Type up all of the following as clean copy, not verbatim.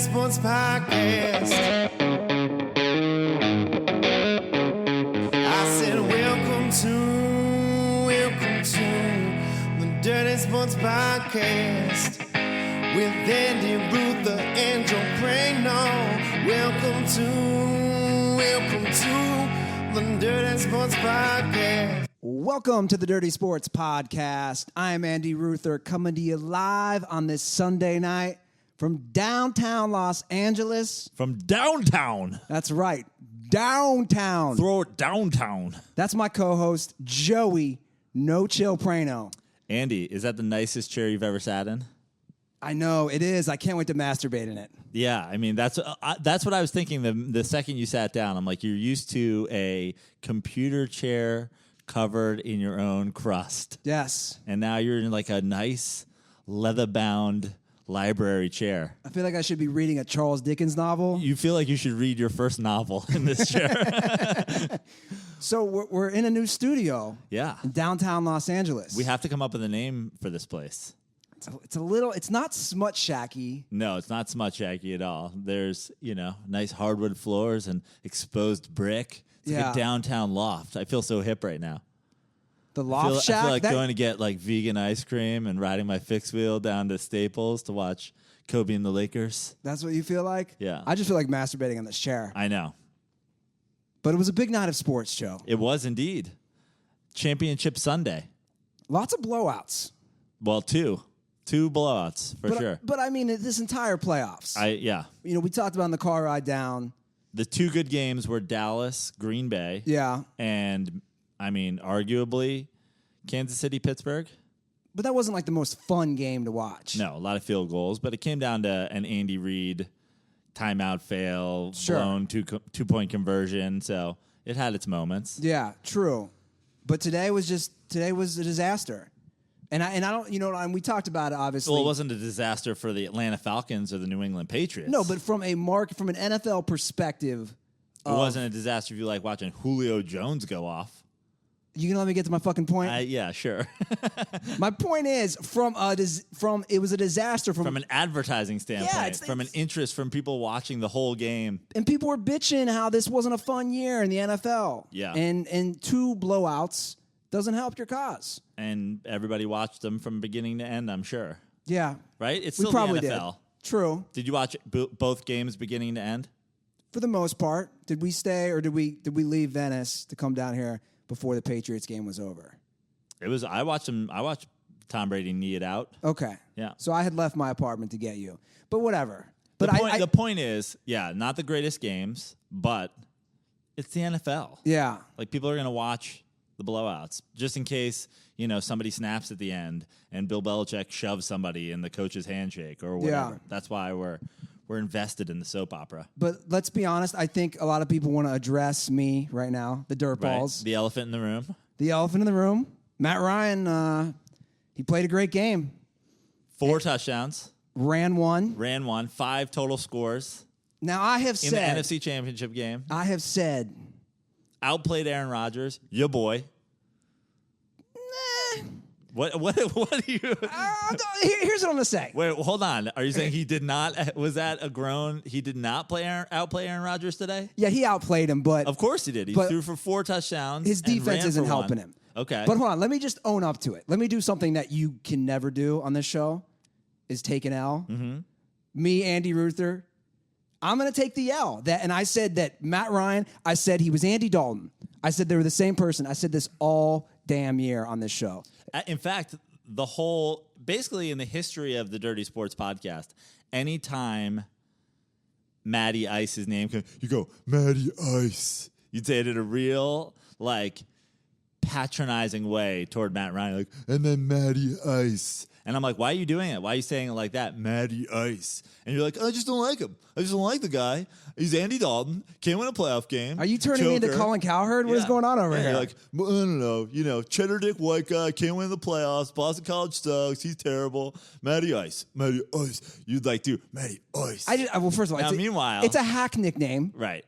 Sports Podcast. I said, welcome to the Dirty Sports Podcast with Andy, Ruther and Joe Praino. Welcome to the Dirty Sports Podcast. Welcome to the Dirty Sports Podcast. I'm Andy Ruther, coming to you live on this Sunday night from downtown Los Angeles. From downtown. That's right, downtown. Throw it downtown. That's my co-host, Joey No Chill Praino. Andy, is that the nicest chair you've ever sat in? I know, it is. I can't wait to masturbate in it. Yeah, I mean, that's what I was thinking the second you sat down. I'm like, you're used to a computer chair covered in your own crust. Yes. And now you're in like a nice leather-bound library chair. I feel like I should be reading a Charles Dickens novel. You feel like you should read your first novel in this chair. So we're in a new studio. Yeah. In downtown Los Angeles. We have to come up with a name for this place. It's not smut shacky. No, it's not smut shacky at all. There's, nice hardwood floors and exposed brick. It's like a downtown loft. I feel so hip right now. The loft shack? I feel like going to get like vegan ice cream and riding my fixed wheel down to Staples to watch Kobe and the Lakers. That's what you feel like? Yeah. I just feel like masturbating on this chair. I know. But it was a big night of sports, Joe. It was indeed. Championship Sunday. Lots of blowouts. Well, two blowouts for sure. But I mean, this entire playoffs. Yeah. We talked about in the car ride down. The two good games were Dallas, Green Bay. Yeah. And, I mean, arguably Kansas City, Pittsburgh. But that wasn't like the most fun game to watch. No, a lot of field goals. But it came down to an Andy Reid timeout fail, blown two-point conversion. So it had its moments. Yeah, true. But today was a disaster. And I don't, and we talked about it, obviously. Well, it wasn't a disaster for the Atlanta Falcons or the New England Patriots. No, but from an NFL perspective. It wasn't a disaster if you like watching Julio Jones go off. You can let me get to my fucking point? Yeah, sure. My point is, it was a disaster from an advertising standpoint, from an interest from people watching the whole game. And people were bitching how this wasn't a fun year in the NFL. Yeah. And two blowouts doesn't help your cause. And everybody watched them from beginning to end, I'm sure. Yeah. Right? It's we still probably the NFL. Did. True. Did you watch both games beginning to end? For the most part. Did we stay or did we leave Venice to come down here before the Patriots game was over? I watched Tom Brady knee it out. Okay. Yeah. So I had left my apartment to get you. But whatever. But the point is, not the greatest games, but it's the NFL. Yeah. Like people are going to watch the blowouts just in case, somebody snaps at the end and Bill Belichick shoves somebody in the coach's handshake or whatever. Yeah. That's why we're invested in the soap opera. But let's be honest, I think a lot of people want to address me right now, the DirtBalls. Right. The elephant in the room. The elephant in the room. Matt Ryan, he played a great game. 4 touchdowns. Ran one. 5 total scores. Now, I have said... in the NFC Championship game. I have said... Outplayed Aaron Rodgers, your boy. Nah. What do you... Here's what I'm going to say. Wait, hold on. Are you saying he did not... Was that a groan? He did not outplay Aaron Rodgers today? Yeah, he outplayed him, but... Of course he did. He threw for 4 touchdowns. His defense isn't helping him. Okay. But hold on. Let me just own up to it. Let me do something that you can never do on this show, is take an L. Mm-hmm. Me, Andy Ruther... I'm going to take the L. And I said that Matt Ryan, I said he was Andy Dalton. I said they were the same person. I said this all damn year on this show. In fact, basically in the history of the Dirty Sports Podcast, anytime Matty Ice's name comes, you go, Matty Ice. You'd say it in a real, patronizing way toward Matt Ryan, and then Matty Ice. And I'm like, why are you doing it? Why are you saying it like that? Matty Ice. And you're like, I just don't like him. I just don't like the guy. He's Andy Dalton. Can't win a playoff game. Are you turning me into Colin Cowherd? What is going on over here? You're like, I don't know. Cheddar Dick white guy. Can't win the playoffs. Boston College sucks. He's terrible. Matty Ice. You'd like to. Matty Ice. Well, first of all, now, meanwhile, it's a hack nickname. Right.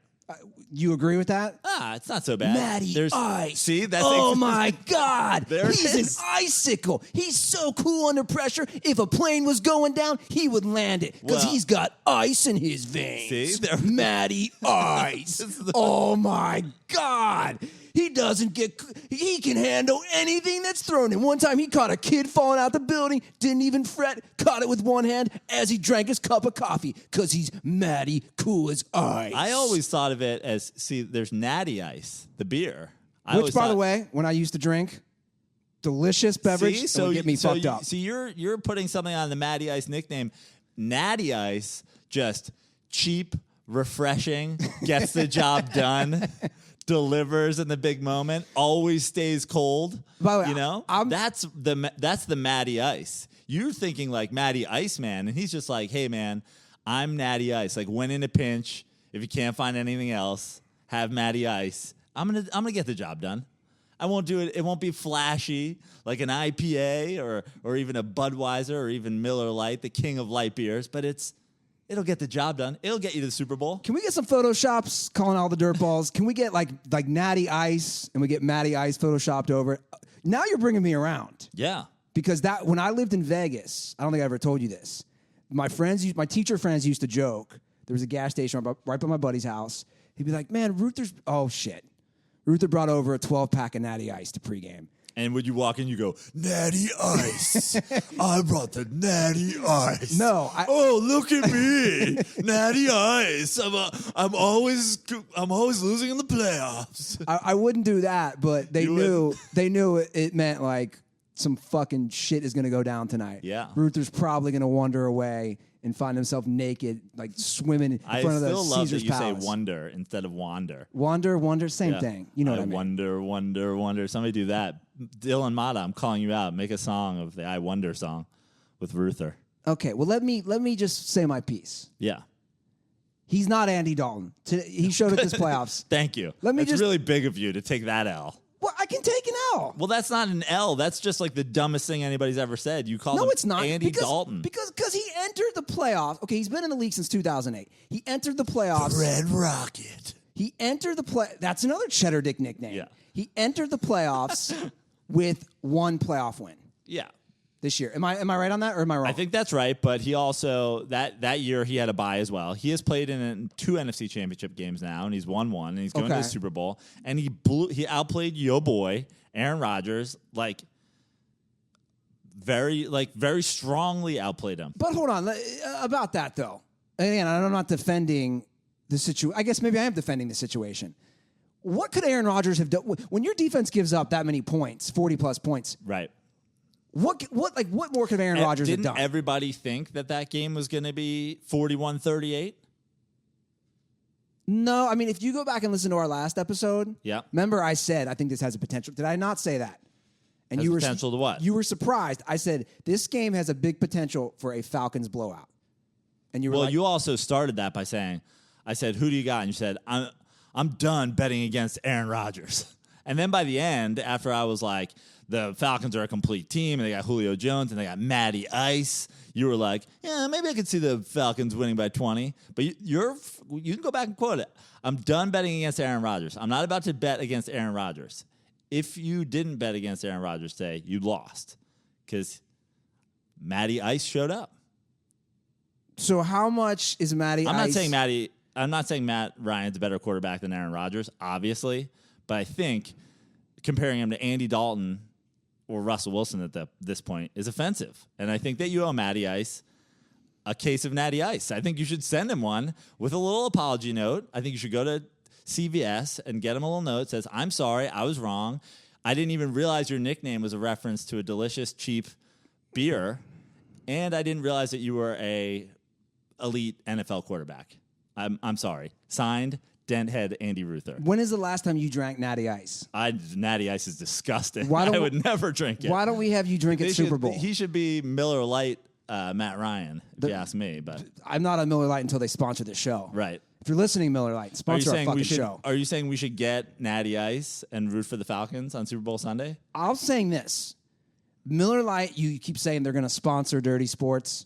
You agree with that? It's not so bad. Matty Ice. See, that's my God. There it He's is. an icicle. He's so cool under pressure. If a plane was going down, he would land it because Well- he's got ice in his veins. See? There- Matty Ice. Oh my God. He can handle anything that's thrown in. One time he caught a kid falling out the building, didn't even fret, caught it with one hand as he drank his cup of coffee because he's Matty cool as ice. I always thought of it as, there's Natty Ice, the beer. Which, by the way, when I used to drink, delicious beverage, so would get me fucked up. See, you're putting something on the Matty Ice nickname. Natty Ice, just cheap, refreshing, gets the job done. Delivers in the big moment, always stays cold. By the way, that's the Matty Ice. You're thinking like Matty Ice Man, and he's just like, hey man, I'm Natty Ice. Like when in a pinch, if you can't find anything else, have Matty Ice. I'm gonna get the job done. I won't do it. It won't be flashy like an IPA or even a Budweiser or even Miller Lite, the king of light beers. But it'll get the job done. It'll get you to the Super Bowl. Can we get some Photoshops calling all the dirt balls? Can we get like Natty Ice and we get Matty Ice Photoshopped over it? Now you're bringing me around. Yeah. Because when I lived in Vegas, I don't think I ever told you this. My teacher friends used to joke. There was a gas station right by my buddy's house. He'd be like, man, Ruther brought over a 12-pack of Natty Ice to pregame. And when you walk in, you go, Natty Ice. I brought the Natty Ice. No. Oh, look at me. Natty Ice. I'm always losing in the playoffs. I wouldn't do that, but they knew it meant like some fucking shit is going to go down tonight. Yeah. Ruther's probably going to wander away and find himself naked, like swimming in front of the still love Caesar's that you Palace. say wonder instead of wander. Wonder, same thing. You know what I mean. Wonder. Somebody do that. Dylan Mata, I'm calling you out. Make a song of the I Wonder song with Ruther. Okay, well, let me just say my piece. Yeah. He's not Andy Dalton. He showed at this playoffs. Thank you. It's really big of you to take that L. Well, I can take an L. Well, that's not an L. That's just like the dumbest thing anybody's ever said. You call him it's not. Andy Dalton. Because he entered the playoffs. Okay, he's been in the league since 2008. He entered the playoffs. Red Rocket. He entered the play. That's another cheddar dick nickname. Yeah. He entered the playoffs with one playoff win Yeah. this year. Am I right on that, or am I wrong? I think that's right, but he also that year he had a bye as well. He has played in 2 NFC Championship games now, and he's won one, and he's going to the Super Bowl, and he outplayed yo boy Aaron Rodgers very strongly outplayed him. But hold on about that though. Again, I'm not defending the situation. I guess maybe I am defending the situation. What could Aaron Rodgers have done when your defense gives up that many points, 40+ points? Right. What more could Aaron Rodgers have done? Didn't everybody think that game was going to be 41-38? No, I mean, if you go back and listen to our last episode, Yeah. remember I said I think this has a potential. Did I not say that? And Has you were potential to what? You were surprised. I said this game has a big potential for a Falcons blowout. And you were Well, like, you also started that by saying, I said, who do you got? And you said, I'm done betting against Aaron Rodgers. And then by the end, after I was like, the Falcons are a complete team, and they got Julio Jones, and they got Matty Ice, you were like, yeah, maybe I could see the Falcons winning by 20. But you can go back and quote it. I'm done betting against Aaron Rodgers. I'm not about to bet against Aaron Rodgers. If you didn't bet against Aaron Rodgers today, you lost because Matty Ice showed up. so how much is Matty I'm Ice? not saying Matt Ryan's a better quarterback than Aaron Rodgers, obviously, but I think comparing him to Andy Dalton or Russell Wilson at this point is offensive. And I think that you owe Matty Ice a case of Natty Ice. I think you should send him one with a little apology note. I think you should go to CVS and get him a little note that says, I'm sorry, I was wrong. I didn't even realize your nickname was a reference to a delicious, cheap beer. And I didn't realize that you were a elite NFL quarterback. I'm sorry. Signed, Denthead Andy Ruther. When is the last time you drank Natty Ice? Natty Ice is disgusting. Why don't I would never drink it. Why don't we have you drink at Super Bowl? He should be Miller Lite Matt Ryan, if you ask me. But I'm not a Miller Lite until they sponsor the show. right. If you're listening, Miller Lite, sponsor our fucking show. Are you saying we should get Natty Ice and root for the Falcons on Super Bowl Sunday? I'm saying this. Miller Lite, you keep saying they're going to sponsor Dirty Sports.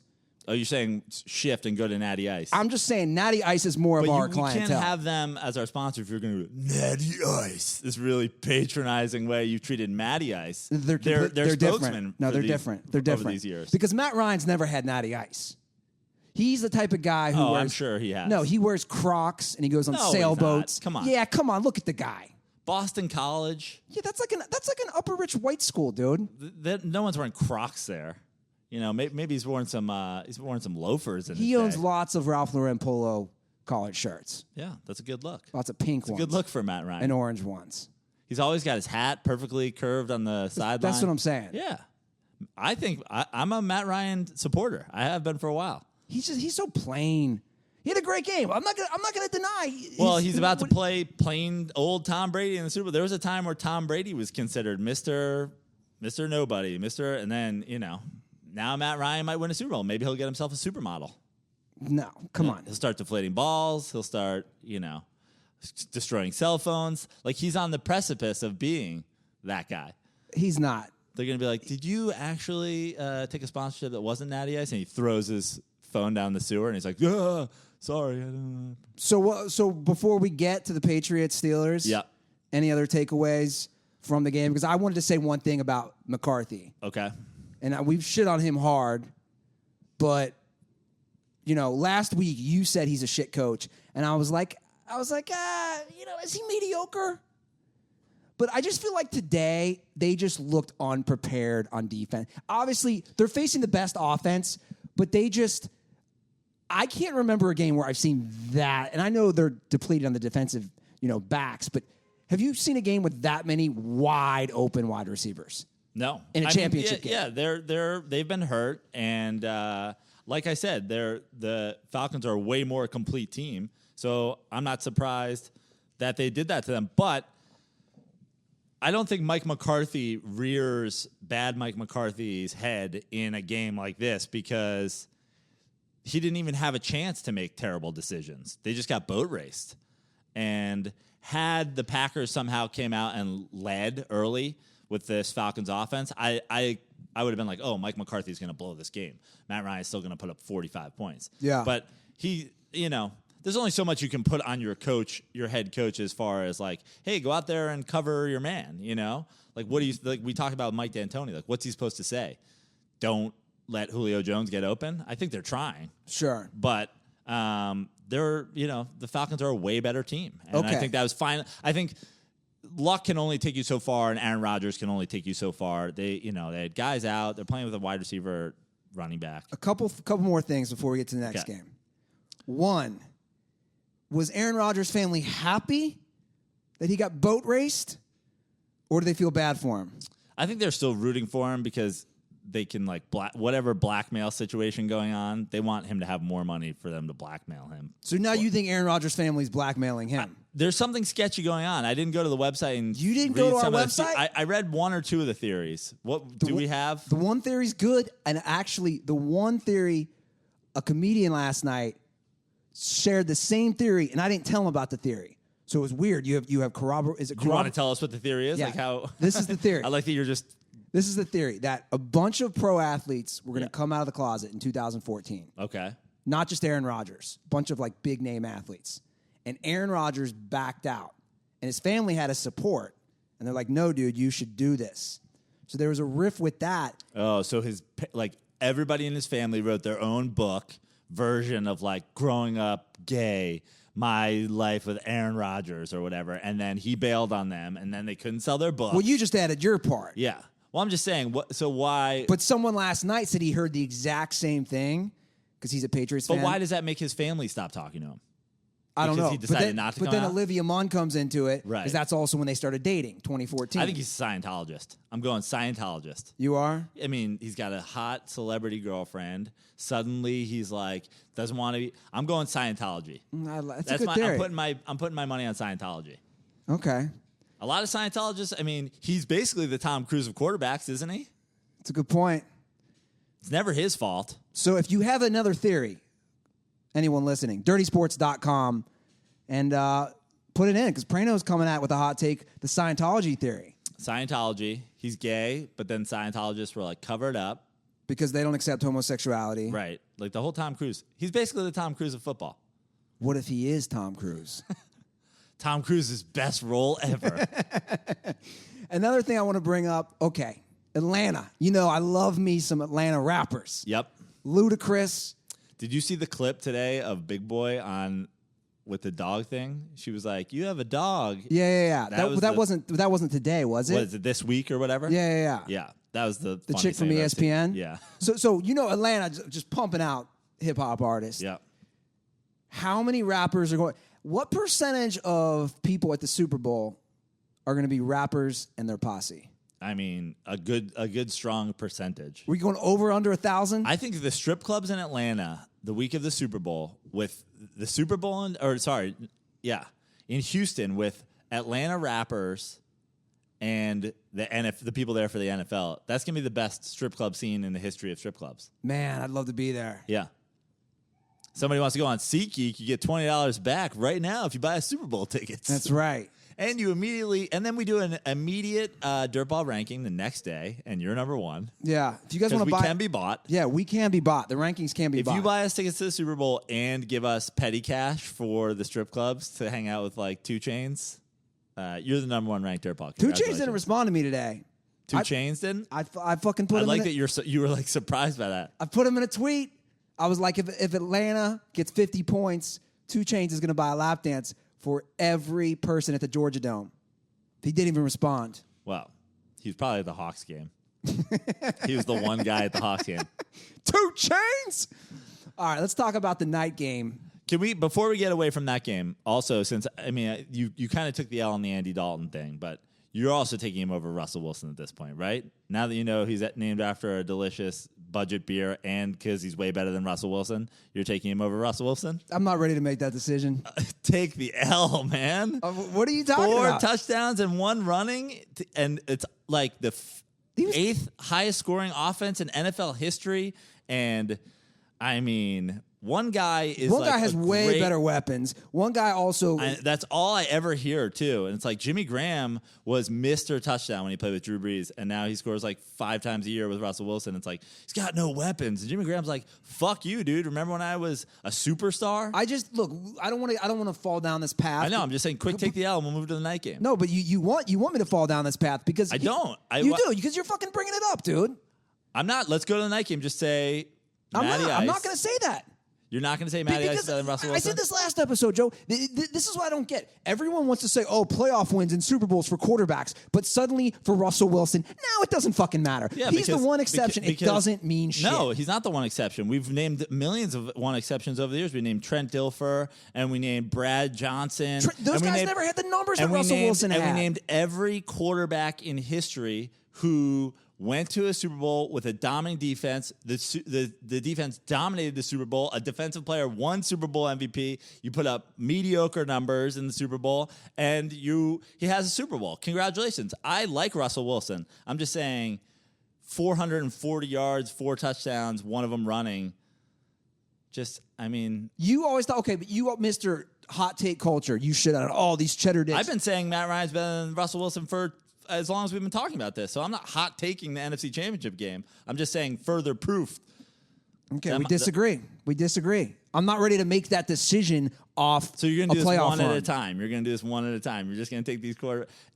Oh, you're saying shift and go to Natty Ice. I'm just saying Natty Ice is more of our clientele. You can't have them as our sponsor if you're going to Natty Ice. This really patronizing way you've treated Matty Ice. They're different. No, they're different. They're different over these years. Because Matt Ryan's never had Natty Ice. He's the type of guy who wears. I'm sure he has. No, he wears Crocs and he goes on sailboats. Come on. Yeah, come on. Look at the guy. Boston College. Yeah, that's like an upper rich white school, dude. No one's wearing Crocs there. You know, maybe he's worn some loafers. He owns lots of Ralph Lauren polo collared shirts. Yeah, that's a good look. Lots of pink ones. Good look for Matt Ryan. And orange ones. He's always got his hat perfectly curved on the sideline. That's what I'm saying. Yeah, I think I'm a Matt Ryan supporter. I have been for a while. He's so plain. He had a great game. I'm not gonna deny. He's about to play plain old Tom Brady in the Super Bowl. There was a time where Tom Brady was considered Mr. Nobody, and then now Matt Ryan might win a Super Bowl. Maybe he'll get himself a supermodel. No, come on. He'll start deflating balls. He'll start destroying cell phones. Like he's on the precipice of being that guy. He's not. They're gonna be like, "Did you actually take a sponsorship that wasn't Natty Ice?" And he throws his phone down the sewer, and he's like, sorry. I don't know. So before we get to the Patriots Steelers, any other takeaways from the game? Because I wanted to say one thing about McCarthy. Okay. And we've shit on him hard, but last week you said he's a shit coach, and I was like, is he mediocre? But I just feel like today they just looked unprepared on defense. Obviously, they're facing the best offense, but I can't remember a game where I've seen that. And I know they're depleted on the defensive, backs, but have you seen a game with that many wide open wide receivers? No. In a championship game. Yeah, they've been hurt, and like I said, the Falcons are a way more complete team. So I'm not surprised that they did that to them. But I don't think Mike McCarthy rears bad Mike McCarthy's head in a game like this because he didn't even have a chance to make terrible decisions. They just got boat raced. And had the Packers somehow came out and led early with this Falcons offense, I would have been like, oh, Mike McCarthy's going to blow this game. Matt Ryan's still going to put up 45 points. Yeah. But there's only so much you can put on your head coach, as far as like, hey, go out there and cover your man, Like, what do you, like we talked about Mike D'Antoni, like, what's he supposed to say? Don't let Julio Jones get open. I think they're trying. Sure. But the Falcons are a way better team. And okay. I think that was fine. I think luck can only take you so far, and Aaron Rodgers can only take you so far. They had guys out. They're playing with a wide receiver, running back. A couple more things before we get to the next game. One, was Aaron Rodgers' family happy that he got boat raced, or do they feel bad for him? I think they're still rooting for him because they can, like, whatever blackmail situation going on, they want him to have more money for them to blackmail him. So now you think Aaron Rodgers' family is blackmailing him? There's something sketchy going on. I didn't go to the website and you didn't go to our website? I read one or two of the theories. What do we have? The one theory's good, and actually, the one theory, a comedian last night shared the same theory, and I didn't tell him about the theory. So it was weird. You have corroborate. Is it? Do you want to tell us what the theory is? Yeah. Like how? This is the theory. I like that you're just. This is the theory that a bunch of pro athletes were going to come out of the closet in 2014. Okay. Not just Aaron Rodgers, a bunch of like big name athletes, and Aaron Rodgers backed out, and his family had his support, and they're like, "No, dude, you should do this." So there was a riff with that. Oh, so everybody in his family wrote their own book version of like growing up gay, my life with Aaron Rodgers or whatever, and then he bailed on them, and then they couldn't sell their book. Well, you just added your part. Yeah. Well, I'm just saying. So why? But someone last night said he heard the exact same thing because he's a Patriots fan. But why does that make his family stop talking to him? I don't know. He decided not to. But then Olivia Munn comes into it, right? Because that's also when they started dating, 2014. I think he's a Scientologist. I'm going Scientologist. You are? I mean, he's got a hot celebrity girlfriend. Suddenly, he's like doesn't want to be. I'm going Scientology. That's a good theory. I'm putting my money on Scientology. Okay. A lot of Scientologists. I mean, he's basically the Tom Cruise of quarterbacks, isn't he? That's a good point. It's never his fault. So if you have another theory, anyone listening, dirtysports.com, and put it in, because Praino's coming out with a hot take, the Scientology theory. Scientology, he's gay, but then Scientologists were like, cover it up. because they don't accept homosexuality. Right. Like the whole Tom Cruise. He's basically the Tom Cruise of football. What if he is Tom Cruise? Tom Cruise's best role ever. Another thing I want to bring up, okay, Atlanta. You know, I love me some Atlanta rappers. Yep. Ludacris. Did you see the clip today of Big Boy with the dog thing? She was like, "You have a dog." Yeah. That wasn't today, was it? Was it this week or whatever? Yeah. Yeah, that was the chick from ESPN. Yeah. So you know Atlanta just pumping out hip hop artists. Yeah. How many rappers are going? What percentage of people at the Super Bowl are going to be rappers and their posse? I mean, a good strong percentage. Were you going over under 1,000? I think the strip clubs in Atlanta the week of the Super Bowl with the Super Bowl in Houston with Atlanta rappers and the people there for the NFL. That's gonna be the best strip club scene in the history of strip clubs. Man, I'd love to be there. Yeah. Somebody wants to go on SeatGeek, you get $20 back right now if you buy a Super Bowl tickets. That's right. And then we do an immediate DirtBall ranking the next day, and you're number one. Yeah. If you guys want to buy, we can be bought. Yeah, we can be bought. The rankings can be bought. If you buy us tickets to the Super Bowl and give us petty cash for the strip clubs to hang out with like 2 Chainz, you're the number one ranked DirtBall. 2 Chainz didn't respond to me today. 2 Chainz didn't? I fucking put him. I like that you were like surprised by that. I put him in a tweet. I was like, if Atlanta gets 50 points, 2 Chainz is going to buy a lap dance for every person at the Georgia Dome. He didn't even respond. Well, he was probably at the Hawks game. He was the one guy at the Hawks game. 2 Chainz! All right, let's talk about the night game. Can we, before we get away from that game, also, since, I mean, you kind of took the L on the Andy Dalton thing, but you're also taking him over Russell Wilson at this point, right? Now that you know he's named after a delicious budget beer and because he's way better than Russell Wilson, you're taking him over Russell Wilson? I'm not ready to make that decision. Take the L, man. What are you talking about? 4 touchdowns and 1 running, and it's like the 8th highest scoring offense in NFL history. And, I mean... One guy has way better weapons. One guy also... that's all I ever hear, too. And it's like Jimmy Graham was Mr. Touchdown when he played with Drew Brees, and now he scores like 5 times a year with Russell Wilson. It's like, he's got no weapons. And Jimmy Graham's like, fuck you, dude. Remember when I was a superstar? I don't want to fall down this path. I know. I'm just saying, quick, take the L, and we'll move to the night game. No, but you want me to fall down this path because... I don't. You do, because you're fucking bringing it up, dude. I'm not. Let's go to the night game. Just say I'm not going to say that. You're not going to say Matty Ice better than Russell Wilson? I said this last episode, Joe. This is what I don't get. Everyone wants to say, oh, playoff wins and Super Bowls for quarterbacks, but suddenly for Russell Wilson, no, it doesn't fucking matter. Yeah, he's the one exception. It doesn't mean shit. No, he's not the one exception. We've named millions of one exceptions over the years. We named Trent Dilfer, and we named Brad Johnson. Those guys never had the numbers that Russell Wilson had. And we named every quarterback in history who went to a Super Bowl with a dominant defense. The defense dominated the Super Bowl. A defensive player won Super Bowl MVP. You put up mediocre numbers in the Super Bowl, and he has a Super Bowl. Congratulations. I like Russell Wilson. I'm just saying 440 yards, 4 touchdowns, 1 of them running. You always thought, okay, but you, Mr. Hot Take Culture, you shit out all these cheddar dicks. I've been saying Matt Ryan's better than Russell Wilson for as long as we've been talking about this. So I'm not hot taking the NFC Championship game. I'm just saying further proof. Okay, we disagree. I'm not ready to make that decision off. So you're going to do this one at a time. You're going to do this one at a time. You're just going to take these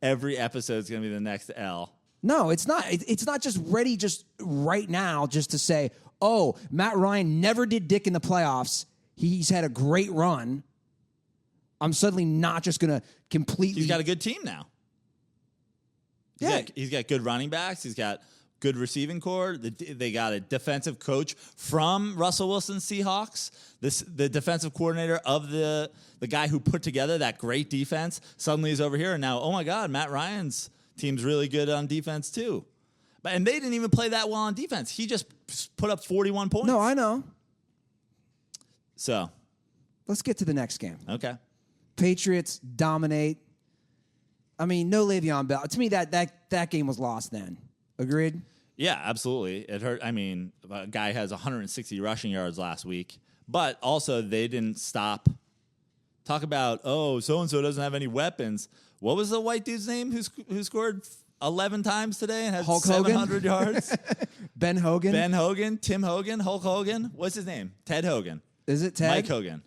every episode is going to be the next L. No, it's not. It's not just ready just right now just to say, oh, Matt Ryan never did dick in the playoffs. He's had a great run. I'm suddenly not just going to completely... He's got a good team now. He's got good running backs. He's got good receiving core. They got a defensive coach from Russell Wilson's Seahawks. The defensive coordinator of the guy who put together that great defense suddenly is over here. And now, oh my God, Matt Ryan's team's really good on defense too. And they didn't even play that well on defense. He just put up 41 points. No, I know. So. Let's get to the next game. Okay. Patriots dominate. I mean, no Le'Veon Bell. To me, that game was lost then. Agreed? Yeah, absolutely. It hurt. I mean, a guy has 160 rushing yards last week, but also they didn't stop. Talk about, oh, so-and-so doesn't have any weapons. What was the white dude's name who scored 11 times today and had Hulk Hogan? 700 yards. Ben Hogan. Ben Hogan, Tim Hogan, Hulk Hogan. What's his name? Ted Hogan. Is it Ted? Mike Hogan.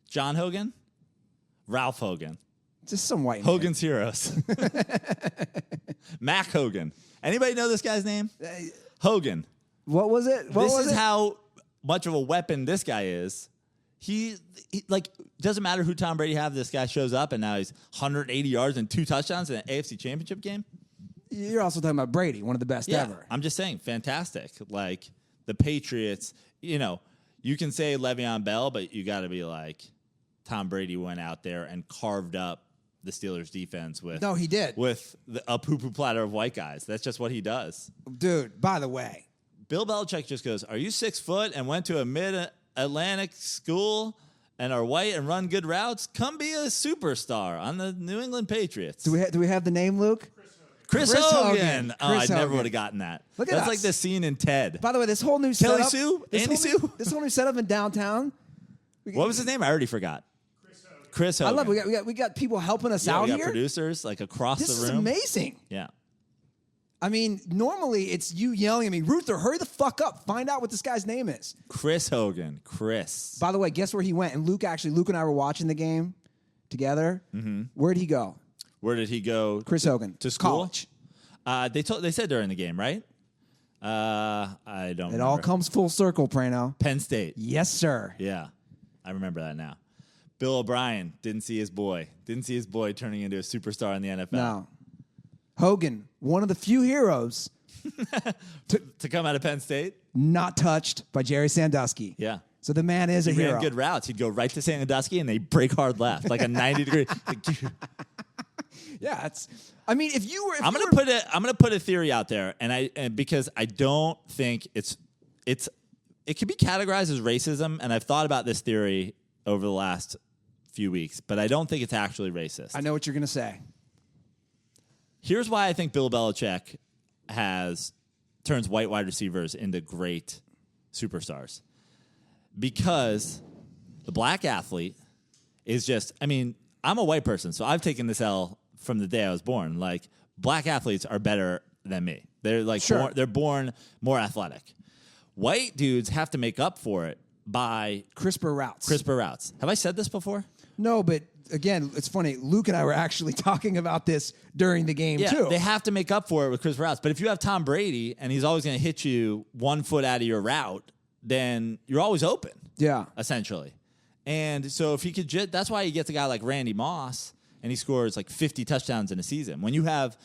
John Hogan. Ralph Hogan. Just some white Hogan's Heroes. Mac Hogan. Anybody know this guy's name? Hogan. What was it? This is how much of a weapon this guy is. He like doesn't matter who Tom Brady have. This guy shows up and now he's 180 yards and 2 touchdowns in an AFC Championship game. You're also talking about Brady, one of the best ever. I'm just saying, fantastic. Like the Patriots, you know, you can say Le'Veon Bell, but you got to be like Tom Brady went out there and carved up the Steelers defense with. No, he did. With a poo-poo platter of white guys. That's just what he does. Dude, by the way. Bill Belichick just goes, are you 6 foot and went to a mid-Atlantic school and are white and run good routes? Come be a superstar on the New England Patriots. Do we have the name, Luke? Chris Hogan. Oh, I never would have gotten that. Look at That's us. like the scene in Ted. By the way, this whole new Kelly setup. Sue? Andy Sue? This whole new setup in downtown. What was his name? I already forgot. Chris Hogan. I love it. We got people helping us out we got here. Producers like across This the is room. amazing. Yeah. I mean, normally it's you yelling at me, Ruther, hurry the fuck up. Find out what this guy's name is. Chris Hogan. Chris. By the way, guess where he went? And Luke and I were watching the game together. Mm-hmm. Where'd he go? Where did he go? Chris Hogan. To school? College. They said during the game, right? I don't remember. It all comes full circle, Praino. Penn State. Yes, sir. Yeah. I remember that now. Bill O'Brien didn't see his boy. Didn't see his boy turning into a superstar in the NFL. No. Hogan, one of the few heroes to come out of Penn State? not touched by Jerry Sandusky. Yeah. So the man is a He hero. ran good routes. He'd go right to Sandusky and they break hard left, like a 90-degree. Yeah, it's. I mean, if you were, I'm gonna put a theory out there, and because I don't think it can be categorized as racism, and I've thought about this theory over the last few weeks, but I don't think it's actually racist. I know what you're gonna say. Here's why I think Bill Belichick turns white wide receivers into great superstars. Because the black athlete is just, I mean, I'm a white person, so I've taken this L from the day I was born. Like, black athletes are better than me. They're like, Sure. they're born more athletic. White dudes have to make up for it by Crisper routes. Have I said this before? No, but again, it's funny. Luke and I were actually talking about this during the game, too. They have to make up for it with crisper routes. But if you have Tom Brady and he's always going to hit you 1 foot out of your route, then you're always open. Yeah. Essentially. And so if he could that's why he gets a guy like Randy Moss and he scores like 50 touchdowns in a season. When you have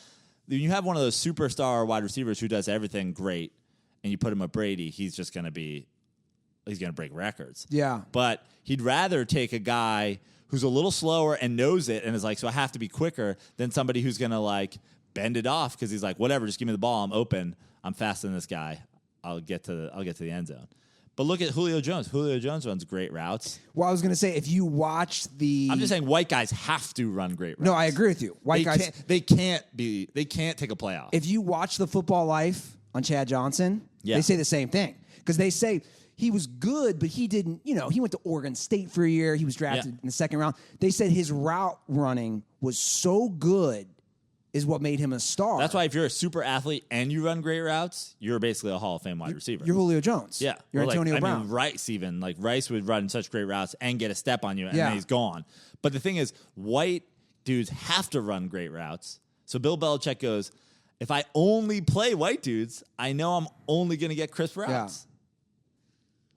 one of those superstar wide receivers who does everything great and you put him with Brady, he's going to break records. Yeah. But he'd rather take a guy who's a little slower and knows it and is like, so I have to be quicker than somebody who's going to like bend it off because he's like, whatever, just give me the ball. I'm open. I'm faster than this guy. I'll get to the end zone. But look at Julio Jones. Julio Jones runs great routes. Well, I was going to say, if you watch the... I'm just saying white guys have to run great routes. No, I agree with you. White guys... They can't take a playoff. If you watch The Football Life on Chad Johnson, Yeah. they say the same thing. Because they say he was good, but he didn't... he went to Oregon State for a year. He was drafted in the second round. They said his route running was so good is what made him a star. That's why if you're a super athlete and you run great routes, you're basically a Hall of Fame wide receiver. You're Julio Jones. Yeah. You're Or Antonio Brown. I mean, Rice even. Like, Rice would run such great routes and get a step on you, and then he's gone. But the thing is, white dudes have to run great routes. So Bill Belichick goes, if I only play white dudes, I know I'm only going to get crisp routes.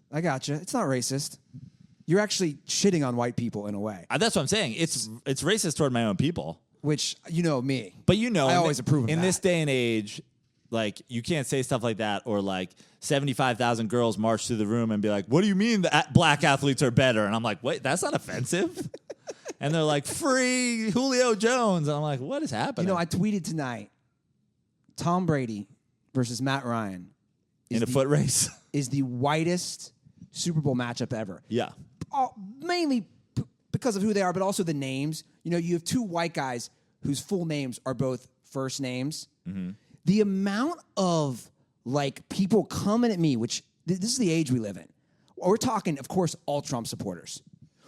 I gotcha. It's not racist. You're actually shitting on white people in a way. That's what I'm saying. It's racist toward my own people. Which, you know me. But I always approve of in that. this day and age, like, you can't say stuff like that, or like 75,000 girls march through the room and be like, what do you mean that black athletes are better? And I'm like, wait, that's not offensive. And they're like, free Julio Jones. And I'm like, what is happening? I tweeted tonight, Tom Brady versus Matt Ryan in a foot race is the whitest Super Bowl matchup ever. Yeah. Mainly because of who they are, but also the names. You have two white guys whose full names are both first names. Mm-hmm. The amount of people coming at me, which this is the age we live in. We're talking, of course, all Trump supporters.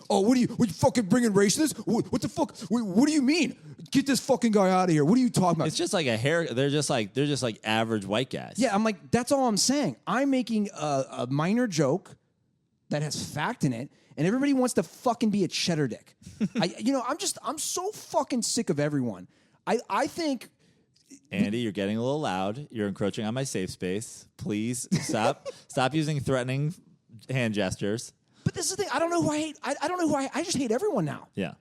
Oh, what you fucking bringing race to this? What the fuck? What do you mean? Get this fucking guy out of here. What are you talking about? It's just like a hair. They're just like average white guys. Yeah, I'm like, that's all I'm saying. I'm making a minor joke that has fact in it, and everybody wants to fucking be a cheddar dick. I'm so fucking sick of everyone. I think. Andy, you're getting a little loud. You're encroaching on my safe space. Please stop. Stop using threatening hand gestures. But this is the thing. I don't know who I hate. I don't know who I just hate everyone now. Yeah.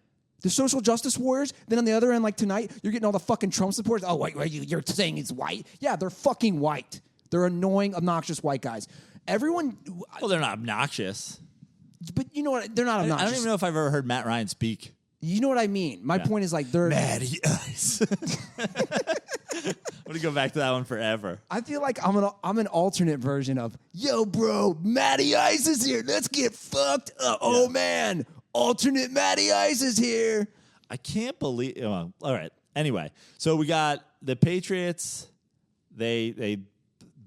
The social justice warriors. Then on the other end, like tonight, you're getting all the fucking Trump supporters. Oh, wait, you're saying he's white? Yeah, they're fucking white. They're annoying, obnoxious white guys. Everyone. Well, they're not obnoxious. But you know what? They're not obnoxious. I don't even know if I've ever heard Matt Ryan speak. You know what I mean? My point is like they're Matty Ice. I'm gonna go back to that one forever. I feel like I'm an alternate version of yo, bro. Matty Ice is here. Let's get fucked up. Yeah. Oh man, alternate Matty Ice is here. I can't believe. All right. Anyway, so we got the Patriots. They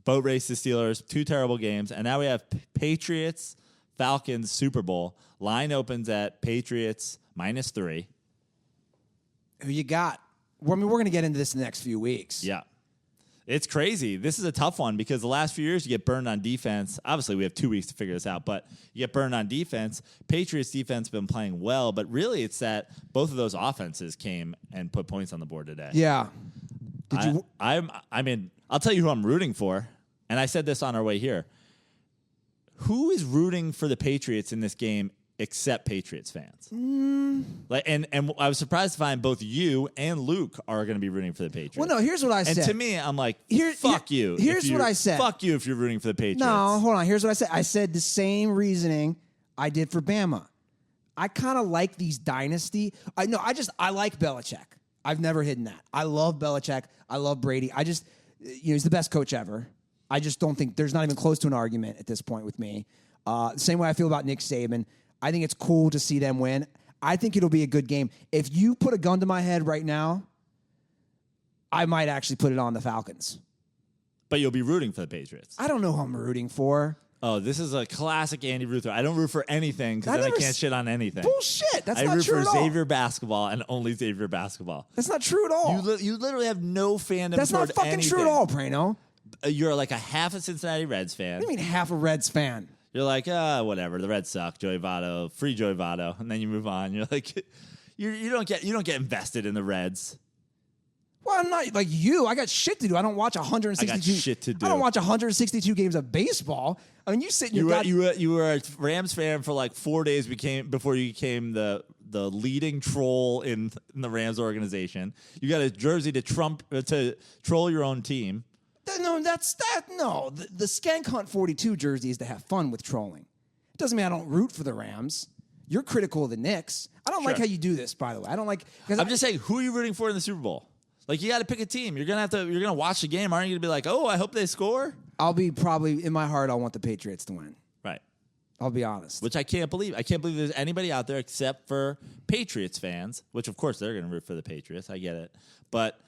boat race the Steelers. 2 terrible games, and now we have Patriots Falcons Super Bowl. Line opens at Patriots -3. Who you got? Well, I mean, we're going to get into this in the next few weeks. Yeah. It's crazy. This is a tough one because the last few years you get burned on defense. Obviously, we have 2 weeks to figure this out, but you get burned on defense. Patriots defense has been playing well, but really it's that both of those offenses came and put points on the board today. Yeah. I mean, I'll tell you who I'm rooting for, and I said this on our way here. Who is rooting for the Patriots in this game except Patriots fans? Like, and I was surprised to find both you and Luke are going to be rooting for the Patriots. Well, no, here's what I said. And to me, I'm like, fuck you. Here's what I said. Fuck you if you're rooting for the Patriots. No, hold on. Here's what I said. I said the same reasoning I did for Bama. I kind of like these dynasty. I like Belichick. I've never hidden that. I love Belichick. I love Brady. He's the best coach ever. I just don't think there's not even close to an argument at this point with me. Same way I feel about Nick Saban. I think it's cool to see them win. I think it'll be a good game. If you put a gun to my head right now, I might actually put it on the Falcons. But you'll be rooting for the Patriots. I don't know who I'm rooting for. Oh, this is a classic Andy Ruther. I don't root for anything because then I can't shit on anything. Bullshit. That's not true at all. I root for Xavier basketball and only Xavier basketball. That's not true at all. You literally have no fandom That's toward not fucking anything. True at all, Praino. You're like a half a Cincinnati Reds fan. What do you mean half a Reds fan? You're like, whatever. The Reds suck. Joey Votto, free Joey Votto, and then you move on. You're like, you don't get invested in the Reds. Well, I'm not like you. I got shit to do. I don't watch 162. I got shit to do. I don't watch 162 games of baseball. I mean, you sit in your you were a Rams fan for like 4 days before you became the leading troll in the Rams organization. You got a jersey to troll your own team. No, that's that. No, the Skank Hunt 42 jersey is to have fun with trolling. It doesn't mean I don't root for the Rams. You're critical of the Knicks. I don't like how you do this, by the way. I don't like. I'm just saying, who are you rooting for in the Super Bowl? Like, you got to pick a team. You're gonna watch the game. Aren't you gonna be like, oh, I hope they score? I'll be probably in my heart. I'll want the Patriots to win. Right. I'll be honest. Which I can't believe. I can't believe there's anybody out there except for Patriots fans. Which of course they're gonna root for the Patriots. I get it, but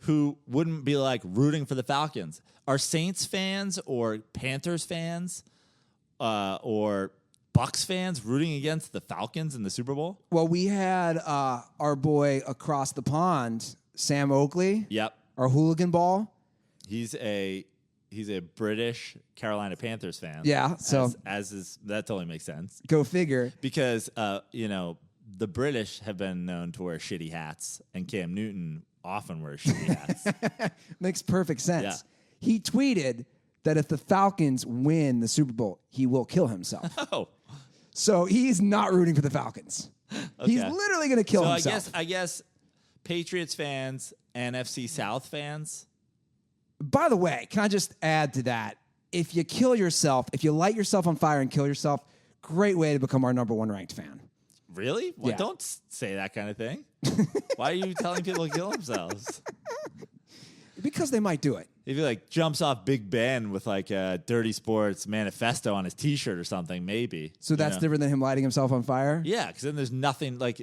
who wouldn't be like rooting for the Falcons? Are Saints fans or Panthers fans or Bucks fans rooting against the Falcons in the Super Bowl? Well, we had our boy across the pond, Sam Oakley. Yep. Our hooligan ball. He's a British Carolina Panthers fan. Yeah. So as is that totally makes sense. Go figure. Because the British have been known to wear shitty hats, and Cam Newton often wears shitty hats. Makes perfect sense. Yeah. He tweeted that if the Falcons win the Super Bowl, he will kill himself. Oh. So he's not rooting for the Falcons. Okay. He's literally going to kill himself. I guess Patriots fans, NFC South fans. By the way, can I just add to that? If you kill yourself, if you light yourself on fire and kill yourself, great way to become our number 1 ranked fan. Really? Well, yeah. Don't say that kind of thing. Why are you telling people to kill themselves? Because they might do it. If he like jumps off Big Ben with like a Dirty Sports manifesto on his T-shirt or something, maybe. So that's different than him lighting himself on fire? Yeah, because then there's nothing like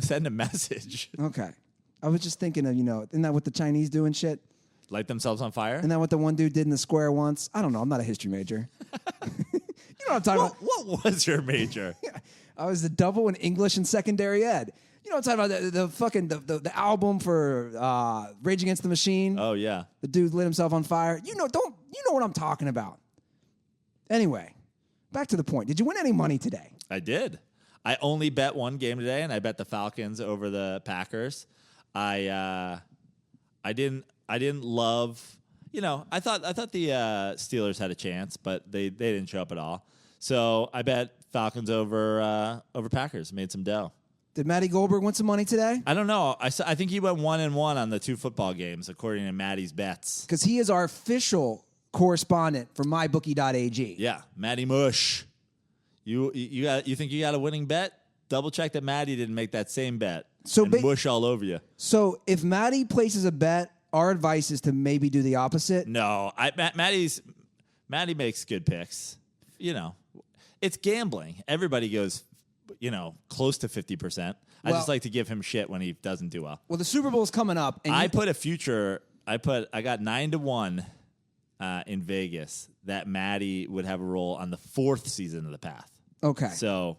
send a message. Okay. I was just thinking of, isn't that what the Chinese do and shit? Light themselves on fire? Isn't that what the one dude did in the square once? I don't know. I'm not a history major. You know what I'm talking about? What was your major? I was the double in English and secondary ed. You know what I'm talking about? The fucking the album for Rage Against the Machine. Oh yeah. The dude lit himself on fire. You know what I'm talking about. Anyway, back to the point. Did you win any money today? I did. I only bet one game today, and I bet the Falcons over the Packers. I didn't love. I thought the Steelers had a chance, but they didn't show up at all. So I bet Falcons over Packers. Made some dough. Did Matty Goldberg win some money today? I don't know. I think he went 1-1 on the 2 football games, according to Matty's bets. Because he is our official correspondent for mybookie.ag. Yeah, Matty Mush. You think you got a winning bet? Double check that Matty didn't make that same bet. So and mush all over you. So if Matty places a bet, our advice is to maybe do the opposite. No, Matty makes good picks. It's gambling. Everybody goes, close to 50%. I just like to give him shit when he doesn't do well. Well, the Super Bowl is coming up, and I got 9-1 in Vegas that Matty would have a role on the 4th season of The Path. Okay. So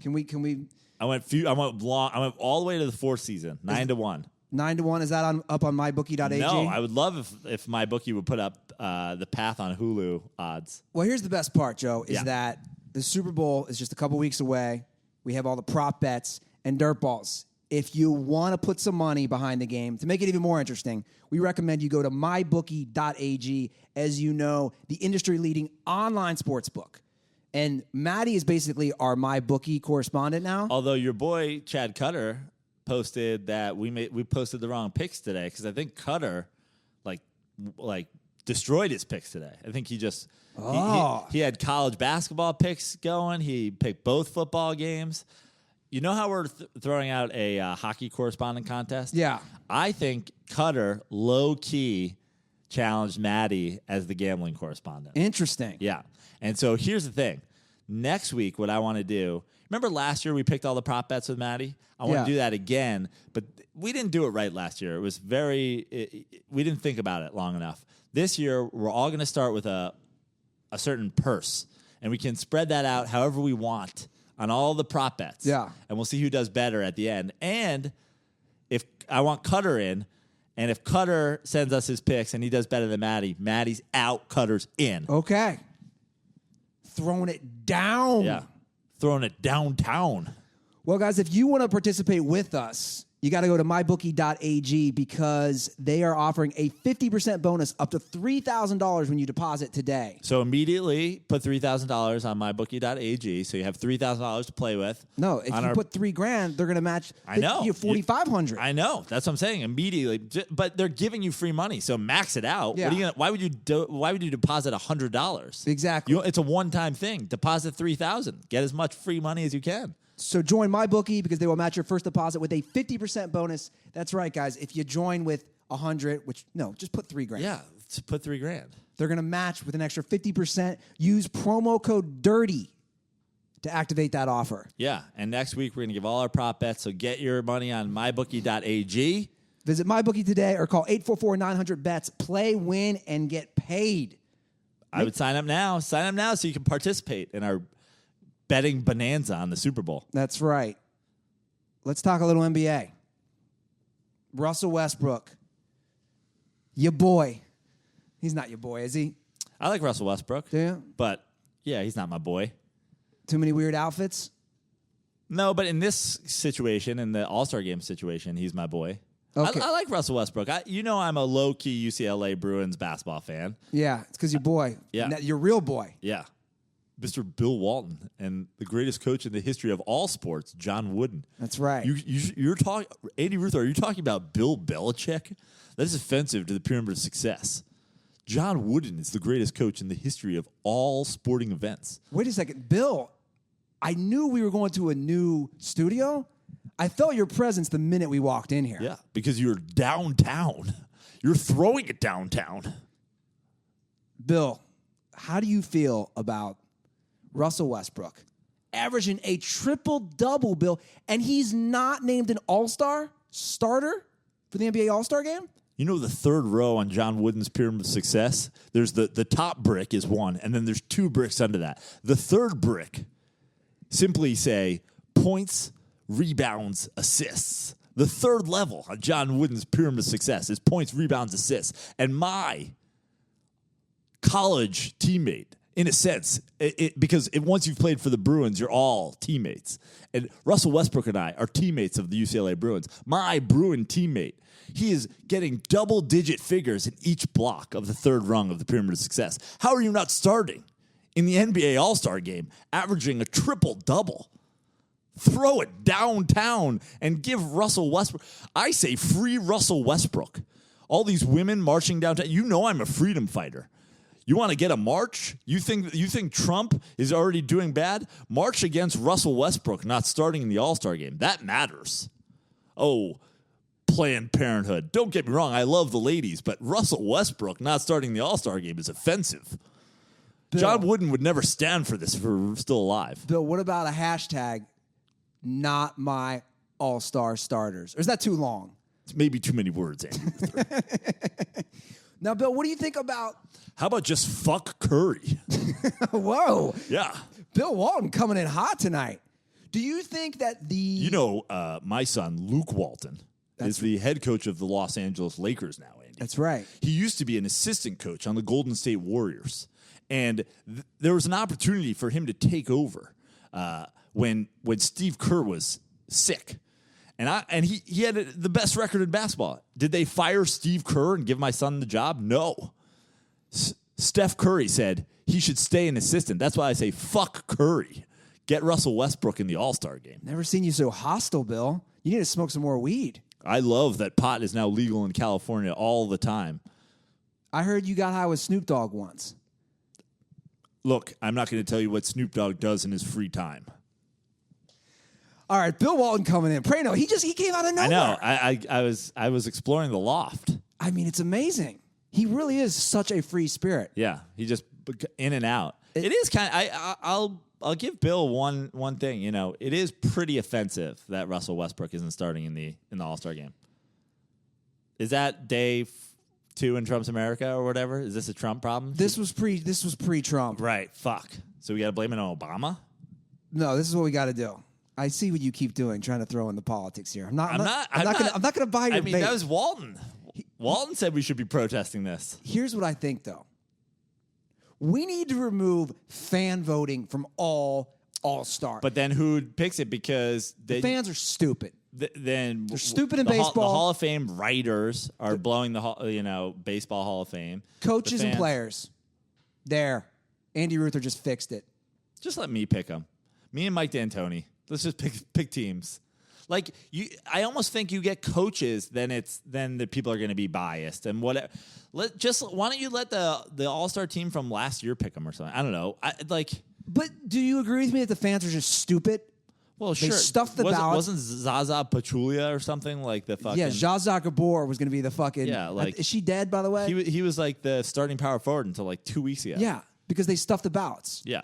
can we? I went all the way to the 4th season. 9-1. 9-1. Is that up on mybookie.ag? No, I would love if my bookie would put up The Path on Hulu odds. Well, here's the best part, Joe, is that the Super Bowl is just a couple weeks away. We have all the prop bets and dirt balls. If you want to put some money behind the game, to make it even more interesting, we recommend you go to mybookie.ag, as you know, the industry-leading online sports book. And Matty is basically our MyBookie correspondent now. Although your boy, Chad Cutter, posted that we posted the wrong picks today, because I think Cutter, like destroyed his picks today. I think he just he had college basketball picks going. He picked both football games. You know how we're throwing out a hockey correspondent contest? Yeah. I think Cutter low-key challenged Matty as the gambling correspondent. Interesting. Yeah. And so here's the thing. Next week, what I want to do, remember last year we picked all the prop bets with Matty? I want to do that again, but we didn't do it right last year. It was we didn't think about it long enough. This year, we're all going to start with a certain purse, and we can spread that out however we want on all the prop bets. Yeah. And we'll see who does better at the end. And if I want Cutter in, and if Cutter sends us his picks and he does better than Matty, Matty's out, Cutter's in. Okay. Throwing it down. Yeah. Throwing it downtown. Well, guys, if you want to participate with us, you got to go to mybookie.ag, because they are offering a 50% bonus up to $3,000 when you deposit today. So immediately put $3,000 on mybookie.ag, so you have $3,000 to play with. No, if you put $3,000, they're going to match. I know. $4,500. I know. That's what I'm saying. Immediately, but they're giving you free money, so max it out. Yeah. Why would you deposit $100? Exactly. It's a one-time thing. Deposit $3,000. Get as much free money as you can. So join MyBookie, because they will match your first deposit with a 50% bonus. That's right, guys. If you join with 100, just put $3,000. Yeah, put $3,000. They're going to match with an extra 50%. Use promo code DIRTY to activate that offer. Yeah, and next week we're going to give all our prop bets, so get your money on mybookie.ag. Visit MyBookie today or call 844-900-BETS. Play, win, and get paid. I would sign up now. Sign up now so you can participate in our betting bonanza on the Super Bowl. That's right. Let's talk a little NBA. Russell Westbrook. Your boy. He's not your boy, is he? I like Russell Westbrook. Do you? But, yeah, he's not my boy. Too many weird outfits? No, but in this situation, in the All-Star Game situation, he's my boy. Okay. I like Russell Westbrook. I'm a low-key UCLA Bruins basketball fan. Yeah, it's because your boy. Yeah. Your real boy. Yeah. Mr. Bill Walton and the greatest coach in the history of all sports, John Wooden. That's right. You're talking, Andy Ruther. Are you talking about Bill Belichick? That is offensive to the pyramid of success. John Wooden is the greatest coach in the history of all sporting events. Wait a second, Bill. I knew we were going to a new studio. I felt your presence the minute we walked in here. Yeah, because you're downtown. You're throwing it downtown. Bill, how do you feel about Russell Westbrook averaging a triple-double, Bill, and he's not named an all-star starter for the NBA All-Star game? You know the third row on John Wooden's pyramid of success? There's the top brick is one, and then there's 2 bricks under that. The third brick, simply say, points, rebounds, assists. The third level on John Wooden's pyramid of success is points, rebounds, assists. And my college teammate, in a sense, because once you've played for the Bruins, you're all teammates. And Russell Westbrook and I are teammates of the UCLA Bruins. My Bruin teammate, he is getting double-digit figures in each block of the third rung of the pyramid of success. How are you not starting in the NBA All-Star game, averaging a triple-double? Throw it downtown and give Russell Westbrook. I say free Russell Westbrook. All these women marching downtown. You know I'm a freedom fighter. You want to get a march? You think Trump is already doing bad? March against Russell Westbrook not starting in the All-Star game. That matters. Oh, Planned Parenthood. Don't get me wrong. I love the ladies, but Russell Westbrook not starting the All-Star game is offensive. Bill, John Wooden would never stand for this if we're still alive. Bill, what about a hashtag, not my all-star starters? Or is that too long? It's maybe too many words, Andy Ruther. Now, Bill, what do you think about... How about just fuck Curry? Whoa. Yeah. Bill Walton coming in hot tonight. Do you think that the... You know, my son, Luke Walton, is the head coach of the Los Angeles Lakers now, Andy. That's right. He used to be an assistant coach on the Golden State Warriors. And there was an opportunity for him to take over when Steve Kerr was sick. And he had the best record in basketball. Did they fire Steve Kerr and give my son the job? No. Steph Curry said he should stay an assistant. That's why I say fuck Curry. Get Russell Westbrook in the All-Star game. Never seen you so hostile, Bill. You need to smoke some more weed. I love that pot is now legal in California all the time. I heard you got high with Snoop Dogg once. Look, I'm not going to tell you what Snoop Dogg does in his free time. All right, Bill Walton coming in. Praino, he came out of nowhere. I know. I was exploring the loft. I mean, it's amazing. He really is such a free spirit. Yeah, he just in and out. It is kind of. I'll give Bill one thing. You know, it is pretty offensive that Russell Westbrook isn't starting in the All-Star game. Is that day 2 in Trump's America or whatever? Is this a Trump problem? This was pre-Trump. Right. Fuck. So we got to blame it on Obama? No, this is what we got to do. I see what you keep doing, trying to throw in the politics here. I'm not going to buy your bait. That was Walton. Walton said we should be protesting this. Here's what I think, though. We need to remove fan voting from All-Star. But then who picks it? Because the fans are stupid. Then they're stupid in baseball. The Hall of Fame writers are blowing the Baseball Hall of Fame. Coaches and players. There. Andy Ruther just fixed it. Just let me pick them. Me and Mike D'Antoni. Let's just pick teams. Like I almost think you get coaches, then the people are going to be biased and whatever. Why don't you let the All-Star team from last year pick them or something? I don't know. But do you agree with me that the fans are just stupid? Well, sure. They stuffed the ballot. Wasn't Zaza Pachulia or something like the fucking? Yeah, Zsa Gabor was going to be the fucking. Yeah, like is she dead, by the way? He was like the starting power forward until like 2 weeks ago. Yeah, because they stuffed the ballots. Yeah.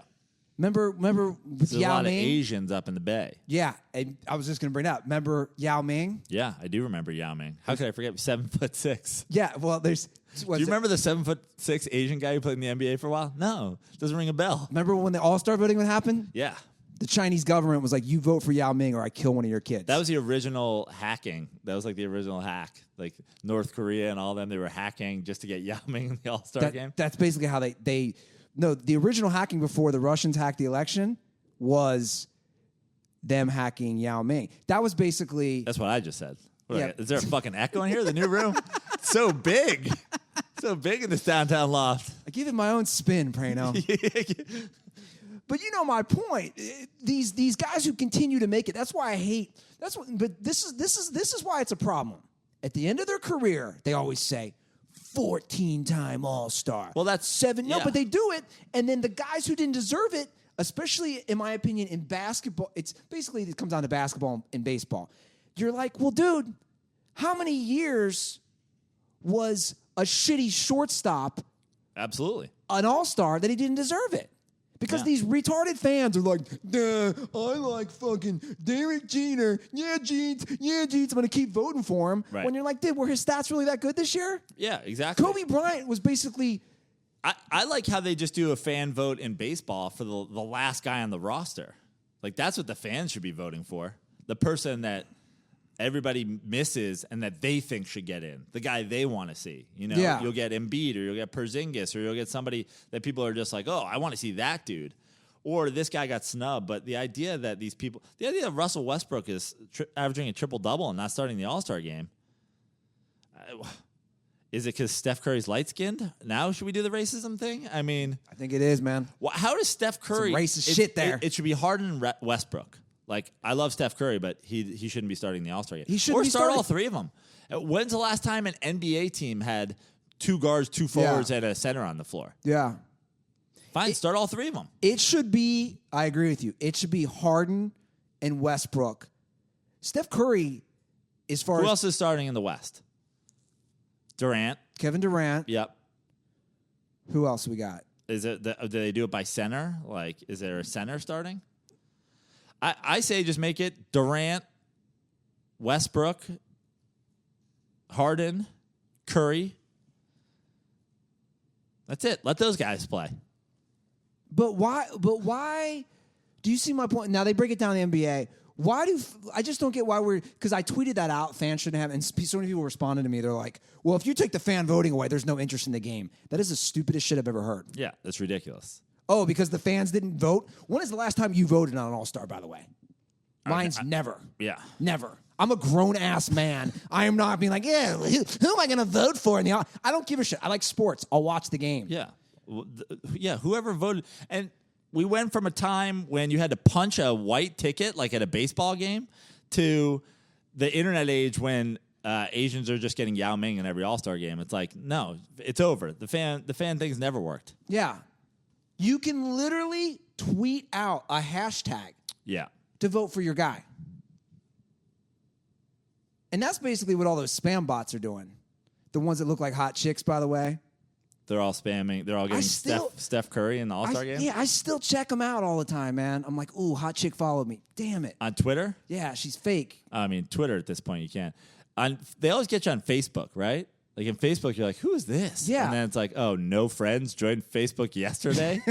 Remember with There's Yao a lot Ming? of Asians up in the Bay. Yeah, and I was just going to bring that up. Remember Yao Ming? Yeah, I do remember Yao Ming. How could I forget? 7'6". Yeah, well, there's. Do you remember the 7'6" Asian guy who played in the NBA for a while? No, doesn't ring a bell. Remember when the All-Star voting would happen? Yeah. The Chinese government was like, you vote for Yao Ming or I kill one of your kids. That was the original hacking. That was like the original hack. Like North Korea and all them, they were hacking just to get Yao Ming in the All-Star game. That's basically how they no, the original hacking before the Russians hacked the election was them hacking Yao Ming. That was basically... That's what I just said. Yeah. Is there a fucking echo in here? The new room? So big. So big in this downtown loft. I give it my own spin, Praino. But you know my point. These guys who continue to make it, that's why I hate... But this is why it's a problem. At the end of their career, they always say, 14-time All-Star. Well, that's... 7... No, but they do it, and then the guys who didn't deserve it, especially, in my opinion, in basketball, it comes down to basketball and baseball. You're like, well, dude, how many years was a shitty shortstop Absolutely. an all-star that he didn't deserve it? Because these retarded fans are like, I like fucking Derek Jeter. Yeah, Jeets. I'm going to keep voting for him. Right. When you're like, dude, were his stats really that good this year? Yeah, exactly. Kobe Bryant was basically... I like how they just do a fan vote in baseball for the last guy on the roster. Like, that's what the fans should be voting for. The person that everybody misses and that they think should get in. The guy they want to see. You know, You'll get Embiid, or you'll get Porzingis, or you'll get somebody that people are just like, oh, I want to see that dude. Or this guy got snubbed. But the idea that Russell Westbrook is averaging a triple-double and not starting the All-Star game, is it because Steph Curry's light-skinned? Now should we do the racism thing? I mean, I think it is, man. How does Steph Curry... Some racist shit there. It should be Harden and Westbrook. Like, I love Steph Curry, but he shouldn't be starting the All-Star game. He shouldn't be start starting. all three of them. When's the last time an NBA team had 2 guards, 2 forwards, and a center on the floor? Yeah. Fine, start all 3 of them. It should be, I agree with you, it should be Harden and Westbrook. Steph Curry, as far Who as... else is starting in the West? Durant. Kevin Durant. Yep. Who else we got? Do they do it by center? Like, is there a center starting? I say just make it Durant, Westbrook, Harden, Curry. That's it. Let those guys play. But why? Do you see my point? Now they break it down in the NBA. I just don't get why because I tweeted that out. Fans shouldn't have, and so many people responded to me. They're like, well, if you take the fan voting away, there's no interest in the game. That is the stupidest shit I've ever heard. Yeah, that's ridiculous. Oh, because the fans didn't vote? When is the last time you voted on an All-Star, by the way? Mine's never. Yeah. Never. I'm a grown-ass man. I am not being like, yeah, who am I going to vote for? I don't give a shit. I like sports. I'll watch the game. Yeah. Whoever voted. And we went from a time when you had to punch a white ticket, like at a baseball game, to the internet age when Asians are just getting Yao Ming in every All-Star game. It's like, no, it's over. The fan thing's never worked. Yeah. You can literally tweet out a hashtag to vote for your guy. And that's basically what all those spam bots are doing. The ones that look like hot chicks, by the way. They're all spamming. They're all getting Steph Curry in the All-Star game? Yeah, I still check them out all the time, man. I'm like, ooh, hot chick followed me. Damn it. On Twitter? Yeah, she's fake. I mean, Twitter at this point, you can't. They always get you on Facebook, right? Like in Facebook, you're like, who is this? Yeah. And then it's like, oh, no friends joined Facebook yesterday?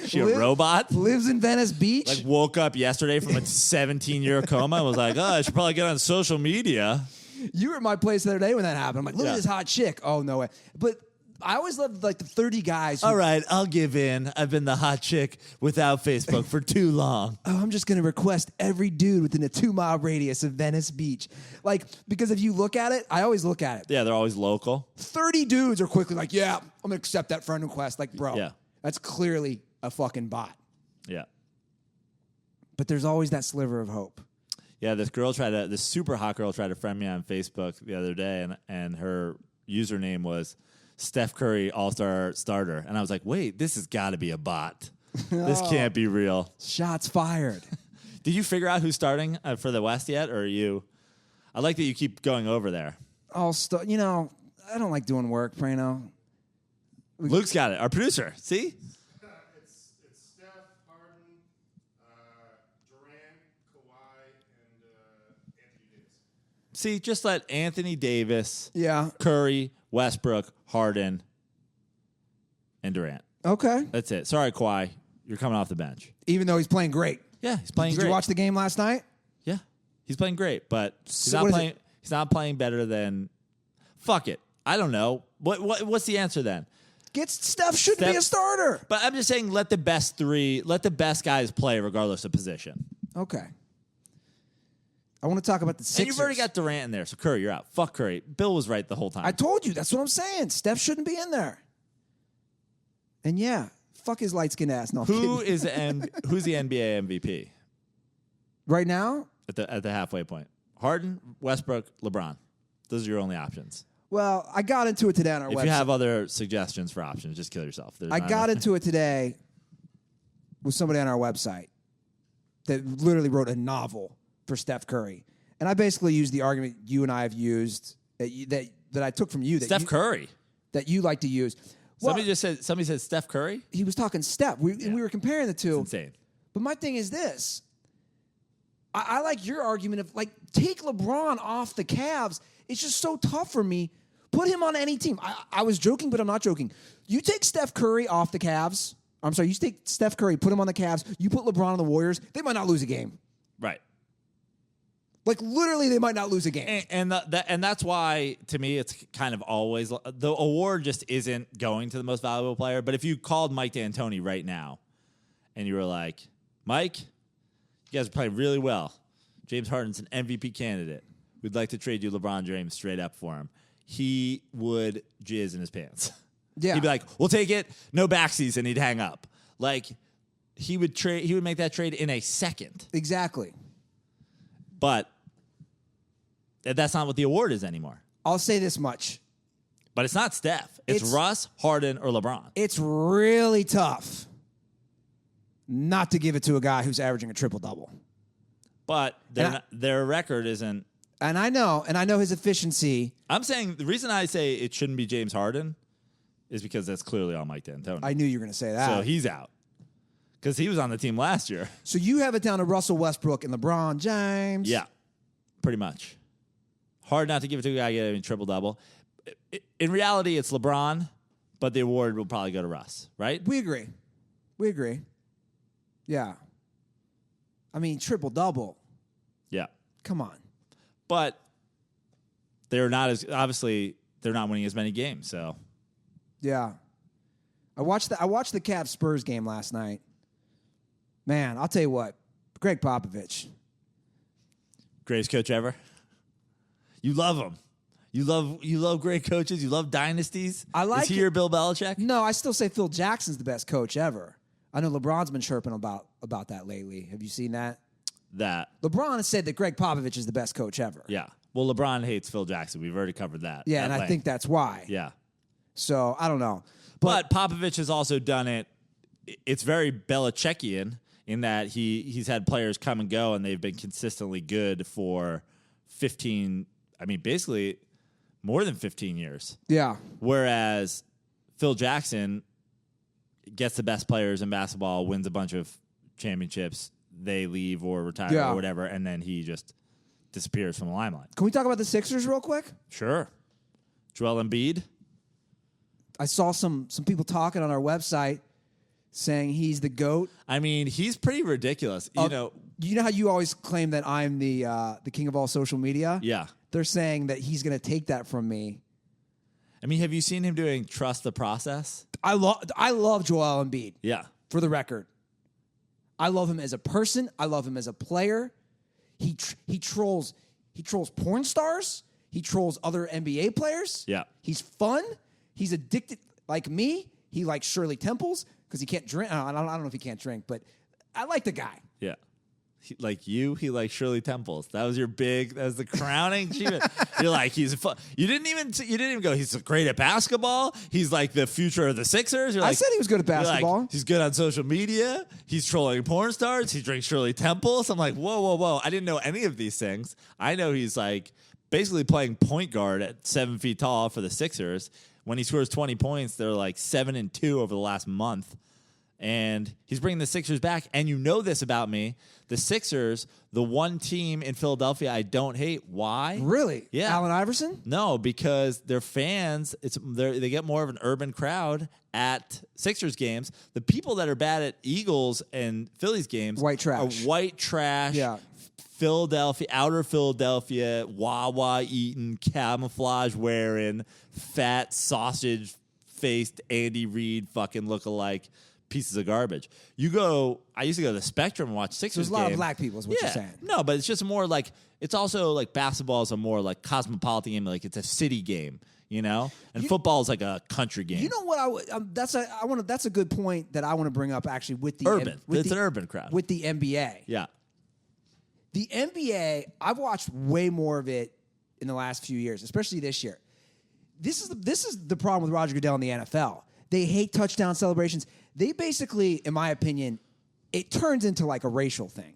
She a robot? Lives in Venice Beach? Like woke up yesterday from a 17-year coma and was like, oh, I should probably get on social media. You were at my place the other day when that happened. I'm like, look at this hot chick. Oh, no way. But I always loved like the 30 guys. All right, I'll give in. I've been the hot chick without Facebook for too long. Oh, I'm just going to request every dude within a 2-mile radius of Venice Beach. Like, because if you look at it, I always look at it. Yeah, they're always local. 30 dudes are quickly like, yeah, I'm going to accept that friend request. Like, bro, that's clearly a fucking bot. Yeah. But there's always that sliver of hope. Yeah, this super hot girl tried to friend me on Facebook the other day, and her username was Steph Curry All-Star Starter. And I was like, wait, this has got to be a bot. This can't be real. Shots fired. Did you figure out who's starting for the West yet, or are you? I like that you keep going over there. I don't like doing work, Praino. Luke's got it. Our producer. See? It's Steph, Harden, Durant, Kawhi, and Anthony Davis. See, just let Anthony Davis, Yeah. Curry, Westbrook, Harden, and Durant. Okay. That's it. Sorry, Kawhi. You're coming off the bench. Even though he's playing great. Yeah, he's playing Did great. you watch the game last night? Yeah, he's playing great, but he's So not what is playing. He's not playing better than. Fuck it. I don't know. What's the answer then? Steph shouldn't be a starter. But I'm just saying, let the best guys play regardless of position. Okay. I want to talk about the Sixers. And you've already got Durant in there, so Curry, you're out. Fuck Curry. Bill was right the whole time. I told you. That's what I'm saying. Steph shouldn't be in there. And yeah, fuck his light-skinned ass. No, I'm Who's kidding. the NBA MVP Right now? at the halfway point? Harden, Westbrook, LeBron. Those are your only options. Well, I got into it today on our website. If you have other suggestions for options, just kill yourself. I got into it today with somebody on our website that literally wrote a novel for Steph Curry. And I basically used the argument you and I have used that I took from you. Steph Curry. That you like to use. Well, Somebody said Steph Curry? He was talking Steph. And we were comparing the two. It's insane. But my thing is this. I like your argument of, like, take LeBron off the Cavs. It's just so tough for me. Put him on any team. I was joking, but I'm not joking. You take Steph Curry off the Cavs, I'm sorry, you take Steph Curry, put him on the Cavs, you put LeBron on the Warriors, they might not lose a game. Right. Like, literally, they might not lose a game. And that's why, to me, it's kind of always the award just isn't going to the most valuable player. But if you called Mike D'Antoni right now and you were like, Mike, you guys are playing really well. James Harden's an MVP candidate. We'd like to trade you LeBron James straight up for him. He would jizz in his pants. Yeah. He'd be like, we'll take it. No backsies, and he'd hang up. Like, he would make that trade in a second. Exactly. But that's not what the award is anymore. I'll say this much. But it's not Steph. It's Russ, Harden, or LeBron. It's really tough not to give it to a guy who's averaging a triple-double. But their record isn't. And I know his efficiency. I'm saying the reason I say it shouldn't be James Harden is because that's clearly on Mike D'Antoni. I knew you were going to say that. So he's out. Because he was on the team last year. So you have it down to Russell Westbrook and LeBron James. Yeah, pretty much. Hard not to give it to a guy getting a triple-double. In reality, it's LeBron, but the award will probably go to Russ, right? We agree. Yeah. I mean, triple-double. Yeah. Come on. But they're not winning as many games, so. Yeah. I watched the Cavs Spurs game last night. Man, I'll tell you what. Greg Popovich. Greatest coach ever. You love him. You love great coaches. You love dynasties. I like Is he your Bill Belichick? No, I still say Phil Jackson's the best coach ever. I know LeBron's been chirping about that lately. Have you seen that? LeBron has said that Greg Popovich is the best coach ever. Yeah. Well, LeBron hates Phil Jackson. We've already covered that. Yeah, and I think that's why. Yeah. So, I don't know. But Popovich has also done it. It's very Belichickian in that he's had players come and go, and they've been consistently good for 15, basically more than 15 years. Yeah. Whereas Phil Jackson gets the best players in basketball, wins a bunch of championships, they leave or retire or whatever, and then he just disappears from the limelight. Can we talk about the Sixers real quick? Sure. Joel Embiid. I saw some people talking on our website saying he's the GOAT. He's pretty ridiculous. You know how you always claim that I'm the king of all social media? Yeah. They're saying that he's going to take that from me. Have you seen him doing Trust the Process? I love Joel Embiid. Yeah. For the record. I love him as a person. I love him as a player. He trolls porn stars. He trolls other NBA players. Yeah. He's fun. He's addicted like me. He likes Shirley Temples because he can't drink. I don't know if he can't drink, but I like the guy. Yeah. He likes Shirley Temples. That was the crowning achievement. You're like, he's fun. You didn't even go, he's great at basketball. He's like the future of the Sixers. I said he was good at basketball. Like, he's good on social media. He's trolling porn stars. He drinks Shirley Temples. I'm like, whoa. I didn't know any of these things. I know he's like basically playing point guard at 7 feet tall for the Sixers. When he scores 20 points, they're like 7-2 over the last month. And he's bringing the Sixers back. And you know this about me. The Sixers, the one team in Philadelphia I don't hate. Why? Really? Yeah. Allen Iverson? No, because their fans, they get more of an urban crowd at Sixers games. The people that are bad at Eagles and Phillies games White trash. are white trash. Yeah. Philadelphia, outer Philadelphia, Wawa eating, camouflage wearing, fat sausage-faced Andy Reid fucking look-alike pieces of garbage. I used to go to the Spectrum and watch Sixers There's a lot of black people is what you're saying. No, but it's just more like, it's also like basketball is a more like cosmopolitan game, like it's a city game, and football is like a country game. You know what? That's a good point that I want to bring up actually with the urban. It's an urban crowd with the NBA. Yeah. The NBA, I've watched way more of it in the last few years, especially this year. This is the problem with Roger Goodell in the NFL. They hate touchdown celebrations. They basically, in my opinion, it turns into like a racial thing.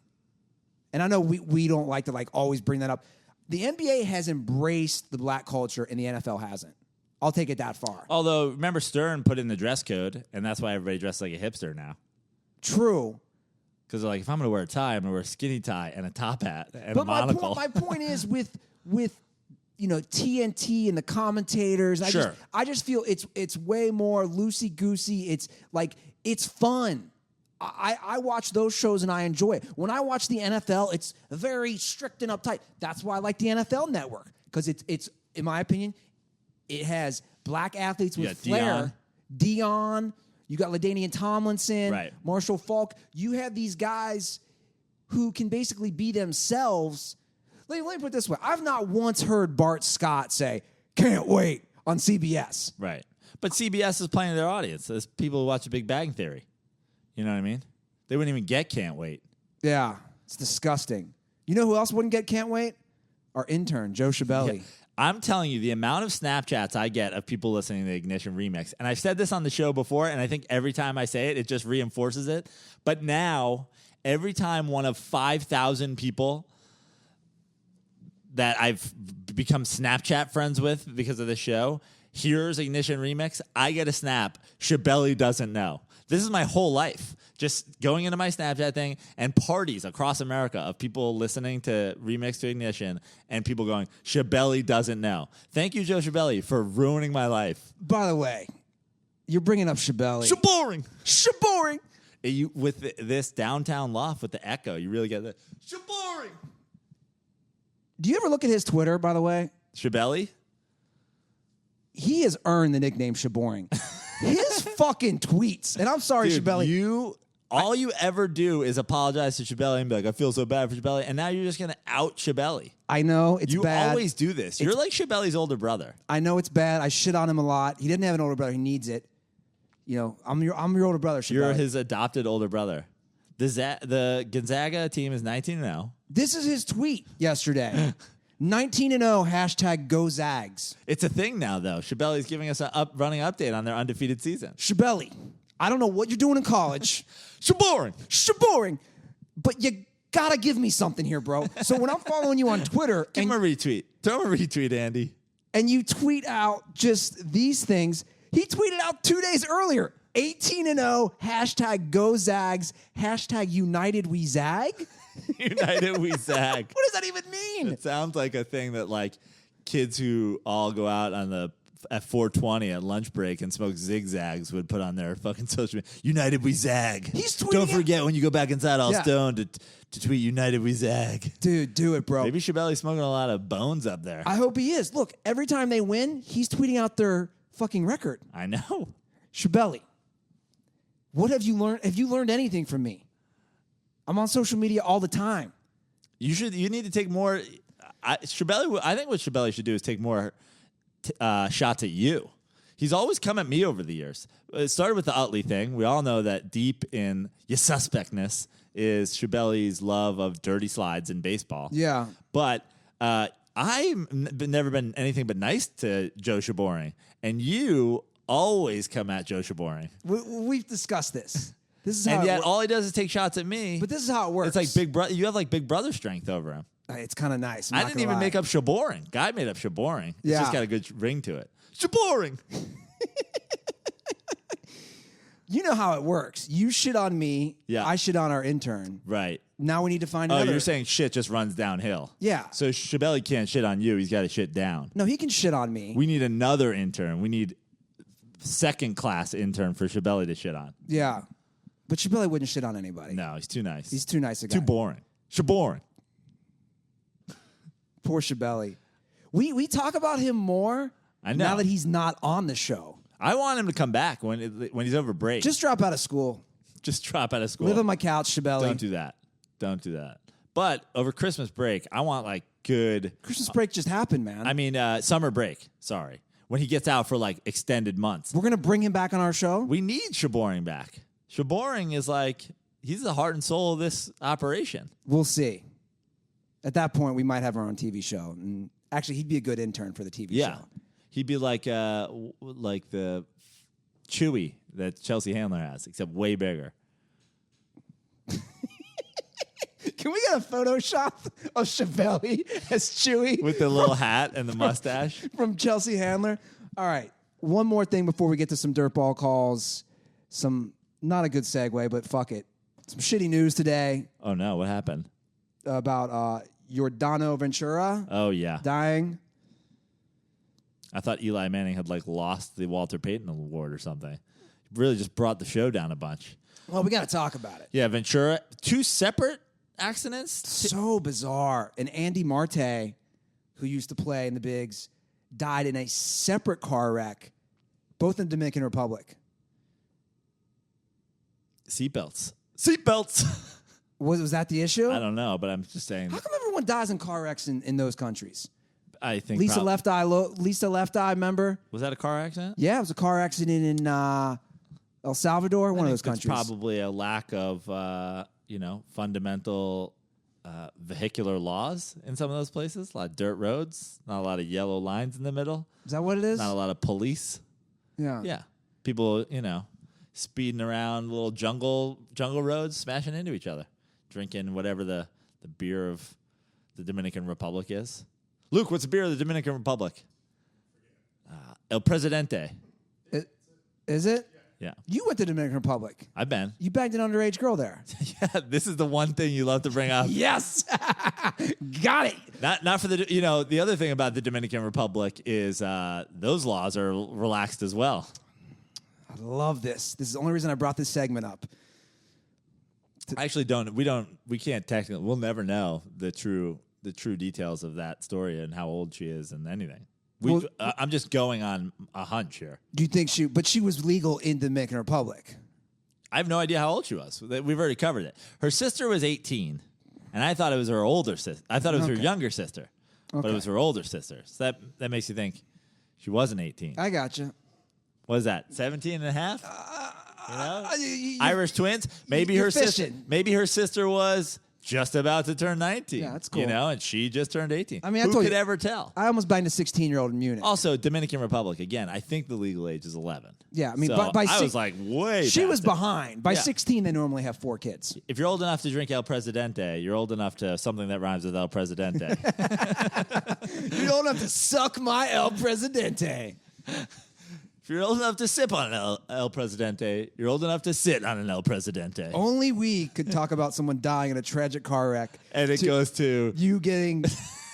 And I know we don't like to like always bring that up. The NBA has embraced the black culture and the NFL hasn't. I'll take it that far. Although, remember Stern put in the dress code, and that's why everybody dresses like a hipster now. True. Because they're like, if I'm going to wear a tie, I'm going to wear a skinny tie and a top hat and a monocle. My point is with TNT and the commentators. I just feel it's way more loosey goosey. It's like It's fun. I watch those shows and I enjoy it. When I watch the NFL, it's very strict and uptight. That's why I like the NFL Network, because it's in my opinion, it has black athletes with flair. Dion, you got LaDainian Tomlinson, right. Marshall Faulk. You have these guys who can basically be themselves. Let me put it this way. I've not once heard Bart Scott say, "Can't wait," on CBS. Right. But CBS is playing to their audience. There's people who watch The Big Bang Theory. You know what I mean? They wouldn't even get Can't Wait. Yeah, it's disgusting. You know who else wouldn't get Can't Wait? Our intern, Joe Schiavelli. Yeah. I'm telling you, the amount of Snapchats I get of people listening to the Ignition Remix, and I've said this on the show before, and I think every time I say it, it just reinforces it. But now, every time one of 5,000 people that I've become Snapchat friends with because of the show hears Ignition Remix, I get a snap. Schiavelli doesn't know. This is my whole life. Just going into my Snapchat thing and parties across America of people listening to Remix to Ignition and people going, Schiavelli doesn't know. Thank you, Joe Schiavelli, for ruining my life. By the way, you're bringing up Schiavelli. Shaboring. Shaboring. You with this downtown loft with the echo, you really get the Shaboring. Do you ever look at his Twitter, by the way? Schiavelli? He has earned the nickname Shaboring. His fucking tweets, and I'm sorry, Dude, Schiavelli. All you ever do is apologize to Schiavelli and be like, I feel so bad for Schiavelli, and now you're just going to out Schiavelli. I know, it's bad. You always do this. You're like Schiavelli's older brother. I know it's bad. I shit on him a lot. He didn't have an older brother. He needs it. You know, I'm your older brother, Schiavelli. You're his adopted older brother. The Gonzaga team is 19-0. This is his tweet yesterday. 19-0, hashtag go Zags. It's a thing now, though. Schiavelli's giving us a running update on their undefeated season. Schiavelli, I don't know what you're doing in college. Shaboring. But you got to give me something here, bro. So when I'm following you on Twitter. Give him a retweet. Throw him a retweet, Andy. And you tweet out just these things. He tweeted out 2 days earlier. 18-0, hashtag go Zags, hashtag United We Zag. United We Zag. What does that even mean? It sounds like a thing that like kids who all go out on at 4:20 at lunch break and smoke zigzags would put on their fucking social media. United We Zag. He's tweeting. Don't forget when you go back inside all stoned to tweet United We Zag. Dude, do it, bro. Maybe Schiavelli's smoking a lot of bones up there. I hope he is. Look, every time they win, he's tweeting out their fucking record. I know. Schiavelli, what have you learned? Have you learned anything from me? I'm on social media all the time. You need to take more. I think what Schiavelli should do is take more shots at you. He's always come at me over the years. It started with the Utley thing. We all know that deep in your suspectness is Schiavelli's love of dirty slides in baseball. Yeah. But I've never been anything but nice to Joe Shaboring. And you always come at Joe Shaboring. We've discussed this. This is how and yet all he does is take shots at me. But this is how it works. It's like big brother. You have like big brother strength over him. It's kind of nice. I didn't even make up Shaboring. Guy made up Shaboring. It's Yeah. just got a good ring to it. Shaboring. You know how it works. You shit on me. Yeah. I shit on our intern. Right. Now we need to find another. Oh, you're saying shit just runs downhill. Yeah. So Schiavelli can't shit on you. He's got to shit down. No, he can shit on me. We need another intern. We need second-class intern for Schiavelli to shit on. Yeah. But Schiavelli wouldn't shit on anybody. No, he's too nice. He's too nice a guy. Too boring. Shaboring. Poor Schiavelli. We talk about him more I know. now that he's not on the show. I want him to come back when he's over break. Just drop out of school. Just drop out of school. Live on my couch, Schiavelli. Don't do that. Don't do that. But over Christmas break, I want like good. Christmas break just happened, man. I mean, summer break. Sorry. When he gets out for like extended months. We're going to bring him back on our show? We need Shaboring back. Shaboring is like, he's the heart and soul of this operation. We'll see. At that point, we might have our own TV show. And actually, he'd be a good intern for the TV show. He'd be like the Chewy that Chelsea Handler has, except way bigger. Can we get a Photoshop of Schiavelli as Chewy? With the little hat and the mustache. From Chelsea Handler. All right. One more thing before we get to some dirtball calls. Some, not a good segue, but fuck it. Some shitty news today Oh, no. What happened? about Yordano Ventura Oh, yeah. dying. I thought Eli Manning had like lost the Walter Payton Award or something. really just brought the show down a bunch. Well, we got to talk about it. Yeah, Ventura, 2 separate accidents. So bizarre. And Andy Marte, who used to play in the Bigs, died in a separate car wreck, both in the Dominican Republic. Seatbelts. Was that the issue? I don't know, but I'm just saying. How come everyone dies in car wrecks in those countries? I think Lisa Left Eye, remember? Was that a car accident? Yeah, it was a car accident in El Salvador, one of those countries. Probably a lack of, fundamental vehicular laws in some of those places. A lot of dirt roads, not a lot of yellow lines in the middle. Is that what it is? Not a lot of police. Yeah. Yeah. People, speeding around little jungle roads, smashing into each other, drinking whatever the beer of the Dominican Republic is. Luke, what's the beer of the Dominican Republic? El Presidente. Is it? Yeah. You went to the Dominican Republic. I've been. You bagged an underage girl there. Yeah, this is the one thing you love to bring up. Yes. Got it. Not for the other thing about the Dominican Republic is those laws are relaxed as well. I love this. This is the only reason I brought this segment up. I actually we can't technically, we'll never know the true details of that story and how old she is and anything. I'm just going on a hunch here. Do you think she was legal in the Dominican Republic? I have no idea how old she was. We've already covered it. Her sister was 18, and I thought it was her older sister. I thought it was her younger sister, but it was her older sister. So that makes you think she wasn't 18. I gotcha. What is that, 17 and a half? Irish twins. Maybe her sister was just about to turn 19. Yeah, that's cool. And she just turned 18. I mean, who could ever tell? I almost banged a 16-year-old in Munich. Also, Dominican Republic, again, I think the legal age is 11. Yeah, I mean, so by I was like, way she was it. behind. By 16, they normally have 4 kids. If you're old enough to drink El Presidente, you're old enough to something that rhymes with El Presidente. You're old enough to suck my El Presidente. If you're old enough to sip on an El Presidente, you're old enough to sit on an El Presidente. Only we could talk about someone dying in a tragic car wreck. And it goes to you getting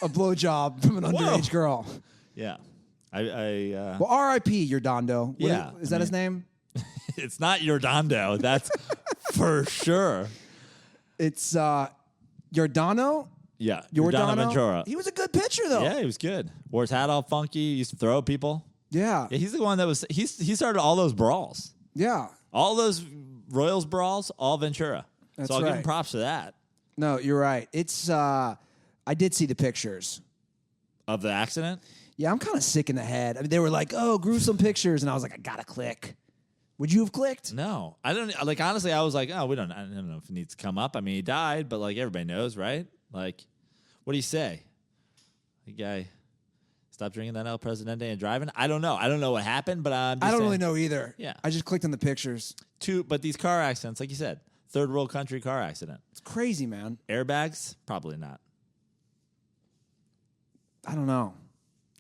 a blowjob from an underage girl. Yeah. Well, R.I.P. Yordano. Yeah. Is that his name? It's not Yordano. That's for sure. It's Yordano? Yeah. Yordano Ventura. He was a good pitcher, though. Yeah, he was good. Wore his hat all funky. Used to throw at people. Yeah. Yeah, he's the one that was... He started all those brawls. Yeah. All those Royals brawls, all Ventura. That's so I'll give right. him props for that. No, you're right. It's... I did see the pictures. Of the accident? Yeah, I'm kind of sick in the head. I mean, they were like, oh, gruesome pictures. And I was like, I gotta click. Would you have clicked? No. I don't... Like, honestly, I was like, oh, I don't know if it needs to come up. I mean, he died, but, like, everybody knows, right? Like, what do you say? The guy... Stop drinking that El Presidente and driving? I don't know. I don't know what happened, but I don't really know either. Yeah. I just clicked on the pictures. But these car accidents, like you said, third world country car accident. It's crazy, man. Airbags? Probably not. I don't know.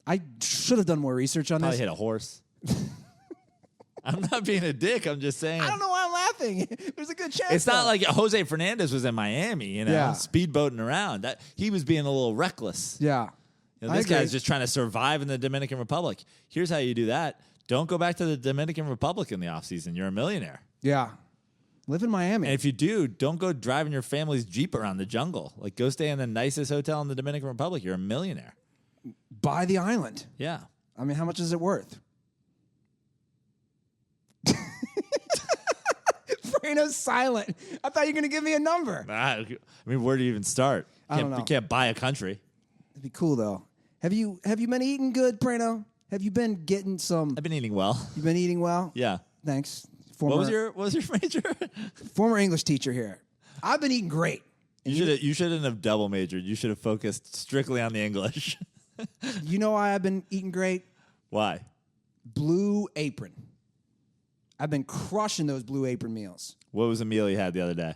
I should have done more research on Probably this. hit a horse. I'm not being a dick. I'm just saying. I don't know why I'm laughing. There's a good chance. It's not like Jose Fernandez was in Miami, speedboating around. He was being a little reckless. Yeah. This guy's just trying to survive in the Dominican Republic. Here's how you do that. Don't go back to the Dominican Republic in the offseason. You're a millionaire. Yeah. Live in Miami. And if you do, don't go driving your family's Jeep around the jungle. Like, go stay in the nicest hotel in the Dominican Republic. You're a millionaire. Buy the island. Yeah. I mean, how much is it worth? Praino's silent. I thought you were going to give me a number. I mean, where do you even start? I don't know. You can't buy a country. It'd be cool, though. Have you been eating good, Praino? Have you been getting some... I've been eating well. You've been eating well? Yeah. Thanks. What was your major? Former English teacher here. I've been eating great. You shouldn't have double majored. You should have focused strictly on the English. You know why I've been eating great? Why? Blue Apron. I've been crushing those Blue Apron meals. What was the meal you had the other day?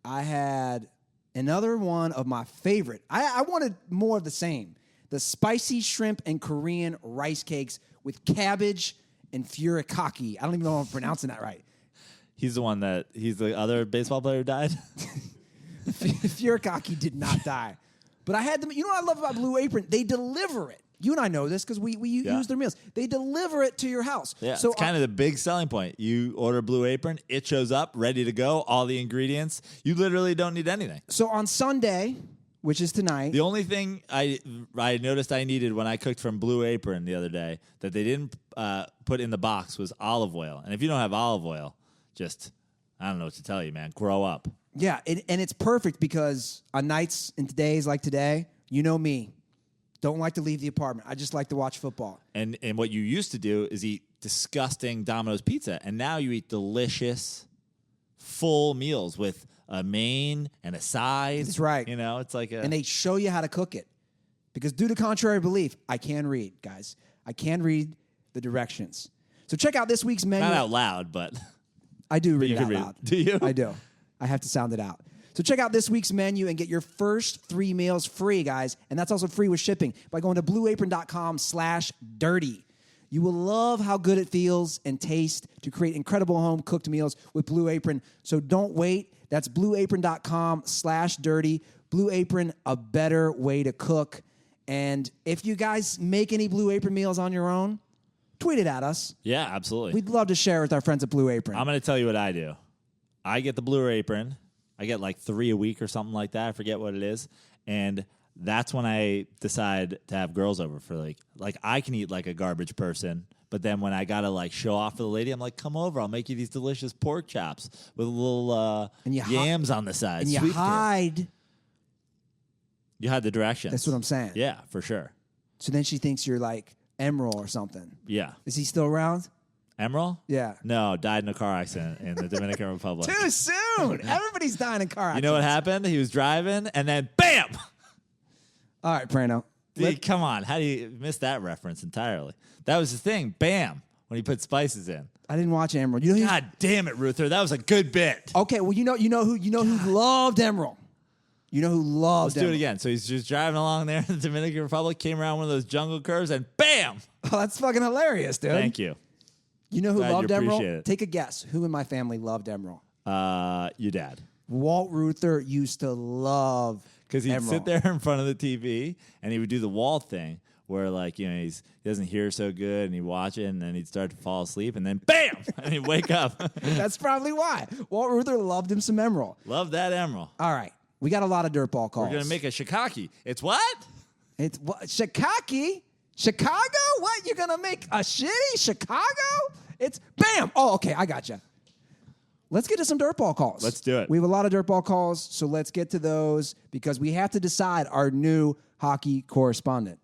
I had another one of my favorite. I wanted more of the same. The spicy shrimp and Korean rice cakes with cabbage and furikake. I don't even know if I'm pronouncing that right. He's the other baseball player who died? Furikake did not die. But I had them. You know what I love about Blue Apron? They deliver it. You and I know this because we use their meals. They deliver it to your house. Yeah, so it's kind of the big selling point. You order Blue Apron, it shows up, ready to go, all the ingredients. You literally don't need anything. So on Sunday, which is tonight. The only thing I noticed I needed when I cooked from Blue Apron the other day that they didn't put in the box was olive oil. And if you don't have olive oil, just, I don't know what to tell you, man. Grow up. Yeah, and it's perfect because on nights and days like today, you know me. Don't like to leave the apartment. I just like to watch football. And what you used to do is eat disgusting Domino's pizza, and now you eat delicious, full meals with a main and a side. That's right. You know, it's like and they show you how to cook it. Because due to contrary belief, I can read, guys. I can read the directions. So check out this week's menu. Not out loud, but I do read you it can out read loud. it. Do you? I do. I have to sound it out. So check out this week's menu and get your first 3 meals free, guys. And that's also free with shipping by going to blueapron.com/dirty. You will love how good it feels and tastes to create incredible home-cooked meals with Blue Apron. So don't wait. That's blueapron.com/dirty. Blue Apron, a better way to cook. And if you guys make any Blue Apron meals on your own, tweet it at us. Yeah, absolutely. We'd love to share it with our friends at Blue Apron. I'm going to tell you what I do. I get the Blue Apron. I get like 3 a week or something like that. I forget what it is. And that's when I decide to have girls over for like I can eat like a garbage person. But then when I got to like show off for the lady, I'm like, come over. I'll make you these delicious pork chops with a little yams on the side. And you hide. You hide the directions. That's what I'm saying. Yeah, for sure. So then she thinks you're like Emerald or something. Yeah. Is he still around? Emerald? Yeah. No, died in a car accident in the Dominican Republic. Too soon. Everybody's dying in car accidents. You know what happened? He was driving, and then BAM! All right, Praino. Dude, come on. How do you miss that reference entirely? That was the thing. BAM! When he put spices in. I didn't watch Emerald. You know God damn it, Ruther. That was a good bit. Okay, well, you know who loved Emerald. You know who loved Let's do it Emerald. again. So he's just driving along there in the Dominican Republic, came around one of those jungle curves, and BAM! Oh, that's fucking hilarious, dude. Thank you. You know who Glad loved you Emerald? appreciate it. Take a guess. Who in my family loved Emerald? Your dad. Walt Ruther used to love Because he'd Emerald. sit there in front of the TV, and he would do the Walt thing, where like, you know, he doesn't hear so good, and he'd watch it, and then he'd start to fall asleep, and then BAM! And he'd wake up. That's probably why. Walt Ruther loved him some Emerald. Love that Emerald. All right. We got a lot of dirtball calls. We're going to make a shiitake. It's what? It's what? Chicago? Chicago? What? You're going to make a shitty Chicago? It's BAM! Oh, okay. I got you. Let's get to some dirtball calls. Let's do it. We have a lot of dirtball calls, so let's get to those because we have to decide our new hockey correspondent.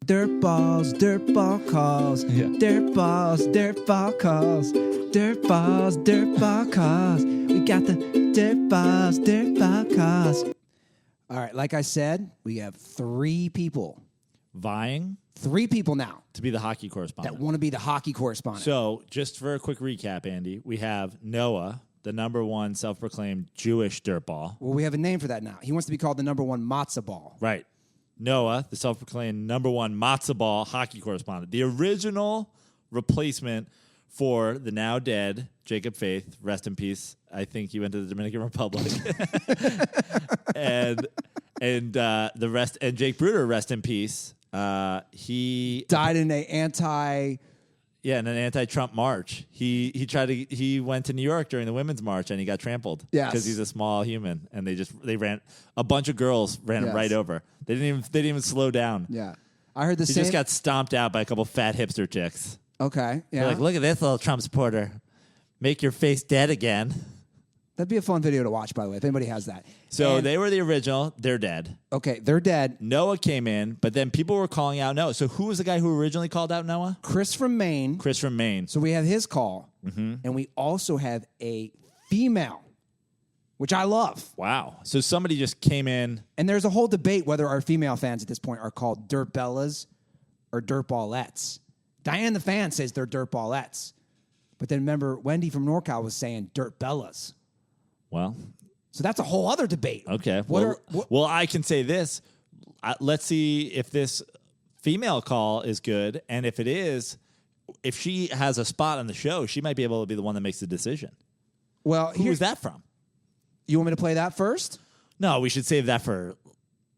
Dirtballs, dirtball calls. Yeah. Dirtballs, dirtball calls. Dirtballs, dirtball calls. We got the dirtballs, dirtball calls. All right, like I said, we have 3 people. Vying 3 people now to be the hockey correspondent. that want to be the hockey correspondent. So, just for a quick recap, Andy, we have Noah, the #1 self-proclaimed Jewish dirtball. Well, we have a name for that now. He wants to be called the #1 matzo ball. Right. Noah, the self-proclaimed #1 matzo ball hockey correspondent. The original replacement for the now dead Jacob Faith. Rest in peace. I think he went to the Dominican Republic. and the rest, and Jake Bruder, rest in peace. He Died in an in an anti-Trump march. He went to New York during the women's march and he got trampled. Yes. Because he's a small human and they ran a bunch of girls ran him Yes. right over. They didn't even slow down. Yeah. I heard the He same. just got stomped out by a couple fat hipster chicks. Okay. Yeah. They're like, look at this little Trump supporter. Make your face dead again. That'd be a fun video to watch, by the way, if anybody has that. So And- they were the original. They're dead. Okay, they're dead. Noah came in, but then people were calling out Noah. So who was the guy who originally called out Noah? Chris from Maine. Chris from Maine. So we have his call. And we also have a female, which I love. Wow. So somebody just came in. And there's a whole debate whether our female fans at this point are called dirtbellas or dirtballettes. Diane the fan says they're dirtballettes. But then remember, Wendy from NorCal was saying dirtbellas. Well, So that's a whole other debate. okay. What Well, I can say this. Let's see if this female call is good. And if it is, if she has a spot on the show, she might be able to be the one that makes the decision. Well, Who is that from? You want me to play that first? No, we should save that for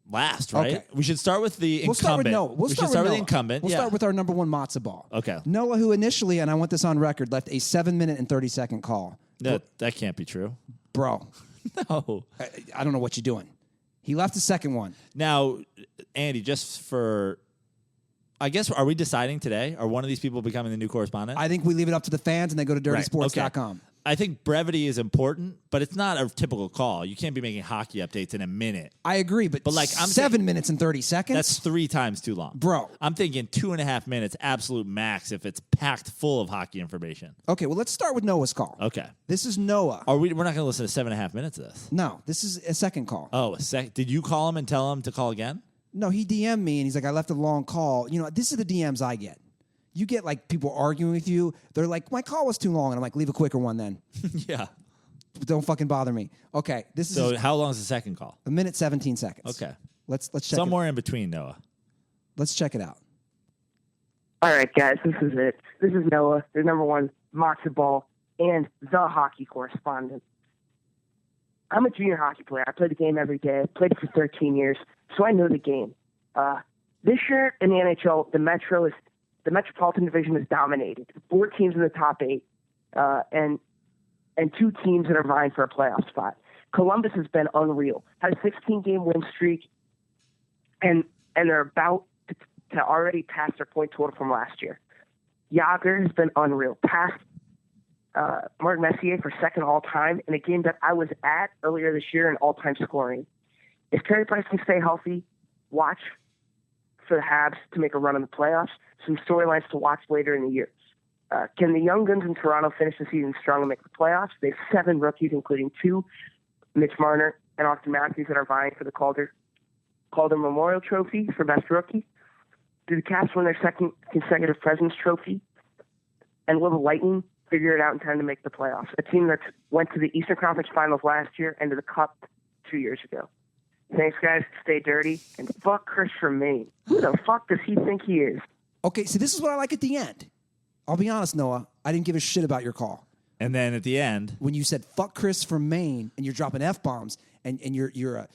last, right? Okay. We should start with the incumbent. We'll start with Noah. We should start with the incumbent. We'll start with our number one matzo ball. Okay. Noah, who initially, and I want this on record, left a 7-minute and 30-second call. That can't be true. Bro. No. I don't know what you're doing. He left the second one. Now, Andy, just for, I guess, are we deciding today? Are one of these people becoming the new correspondent? I think we leave it up to the fans and they go to dirtysports.com. Okay. I think brevity is important, but it's not a typical call. You can't be making hockey updates in a minute. I agree, but like I'm 7 minutes and 30 seconds? That's 3 times too long. Bro. I'm thinking 2.5 minutes, absolute max, if it's packed full of hockey information. Okay, well, let's start with Noah's call. Okay. This is Noah. We're not going to listen to 7.5 minutes of this. No, this is a second call. Oh, did you call him and tell him to call again? No, he DM'd me, and he's like, I left a long call. You know, this is the DMs I get. You get, like, people arguing with you. They're like, my call was too long. And I'm like, leave a quicker one then. Yeah. Don't fucking bother me. Okay, this is... So how long is the second call? 1 minute, 17 seconds. Okay. Let's check Somewhere in between, Noah. Let's check it out. All right, guys, this is it. This is Noah, the number one matzo ball and the hockey correspondent. I'm a junior hockey player. I play the game every day. I've played it for 13 years, so I know the game. This year in the NHL, the Metropolitan Division is dominated. 4 teams in the top 8, and 2 teams that are vying for a playoff spot. Columbus has been unreal. Had a 16-game win streak, and they're about to already pass their point total from last year. Yager has been unreal. Passed Mark Messier for second all-time in a game that I was at earlier this year in all-time scoring. If Carey Price can stay healthy, watch for the Habs to make a run in the playoffs. Some storylines to watch later in the year. Can the Young Guns in Toronto finish the season strong and make the playoffs? They have 7 rookies, including 2, Mitch Marner and Austin Matthews, that are vying for the Calder Memorial Trophy for Best Rookie. Do the Caps win their second consecutive President's Trophy? And will the Lightning figure it out in time to make the playoffs? A team that went to the Eastern Conference Finals last year and to the Cup 2 years ago. Thanks, guys. Stay dirty. And fuck Chris from Maine. Who the fuck does he think he is? Okay, so this is what I like at the end. I'll be honest, Noah. I didn't give a shit about your call. And then at the end, when you said "fuck Chris from Maine" and you're dropping f-bombs, and you're a,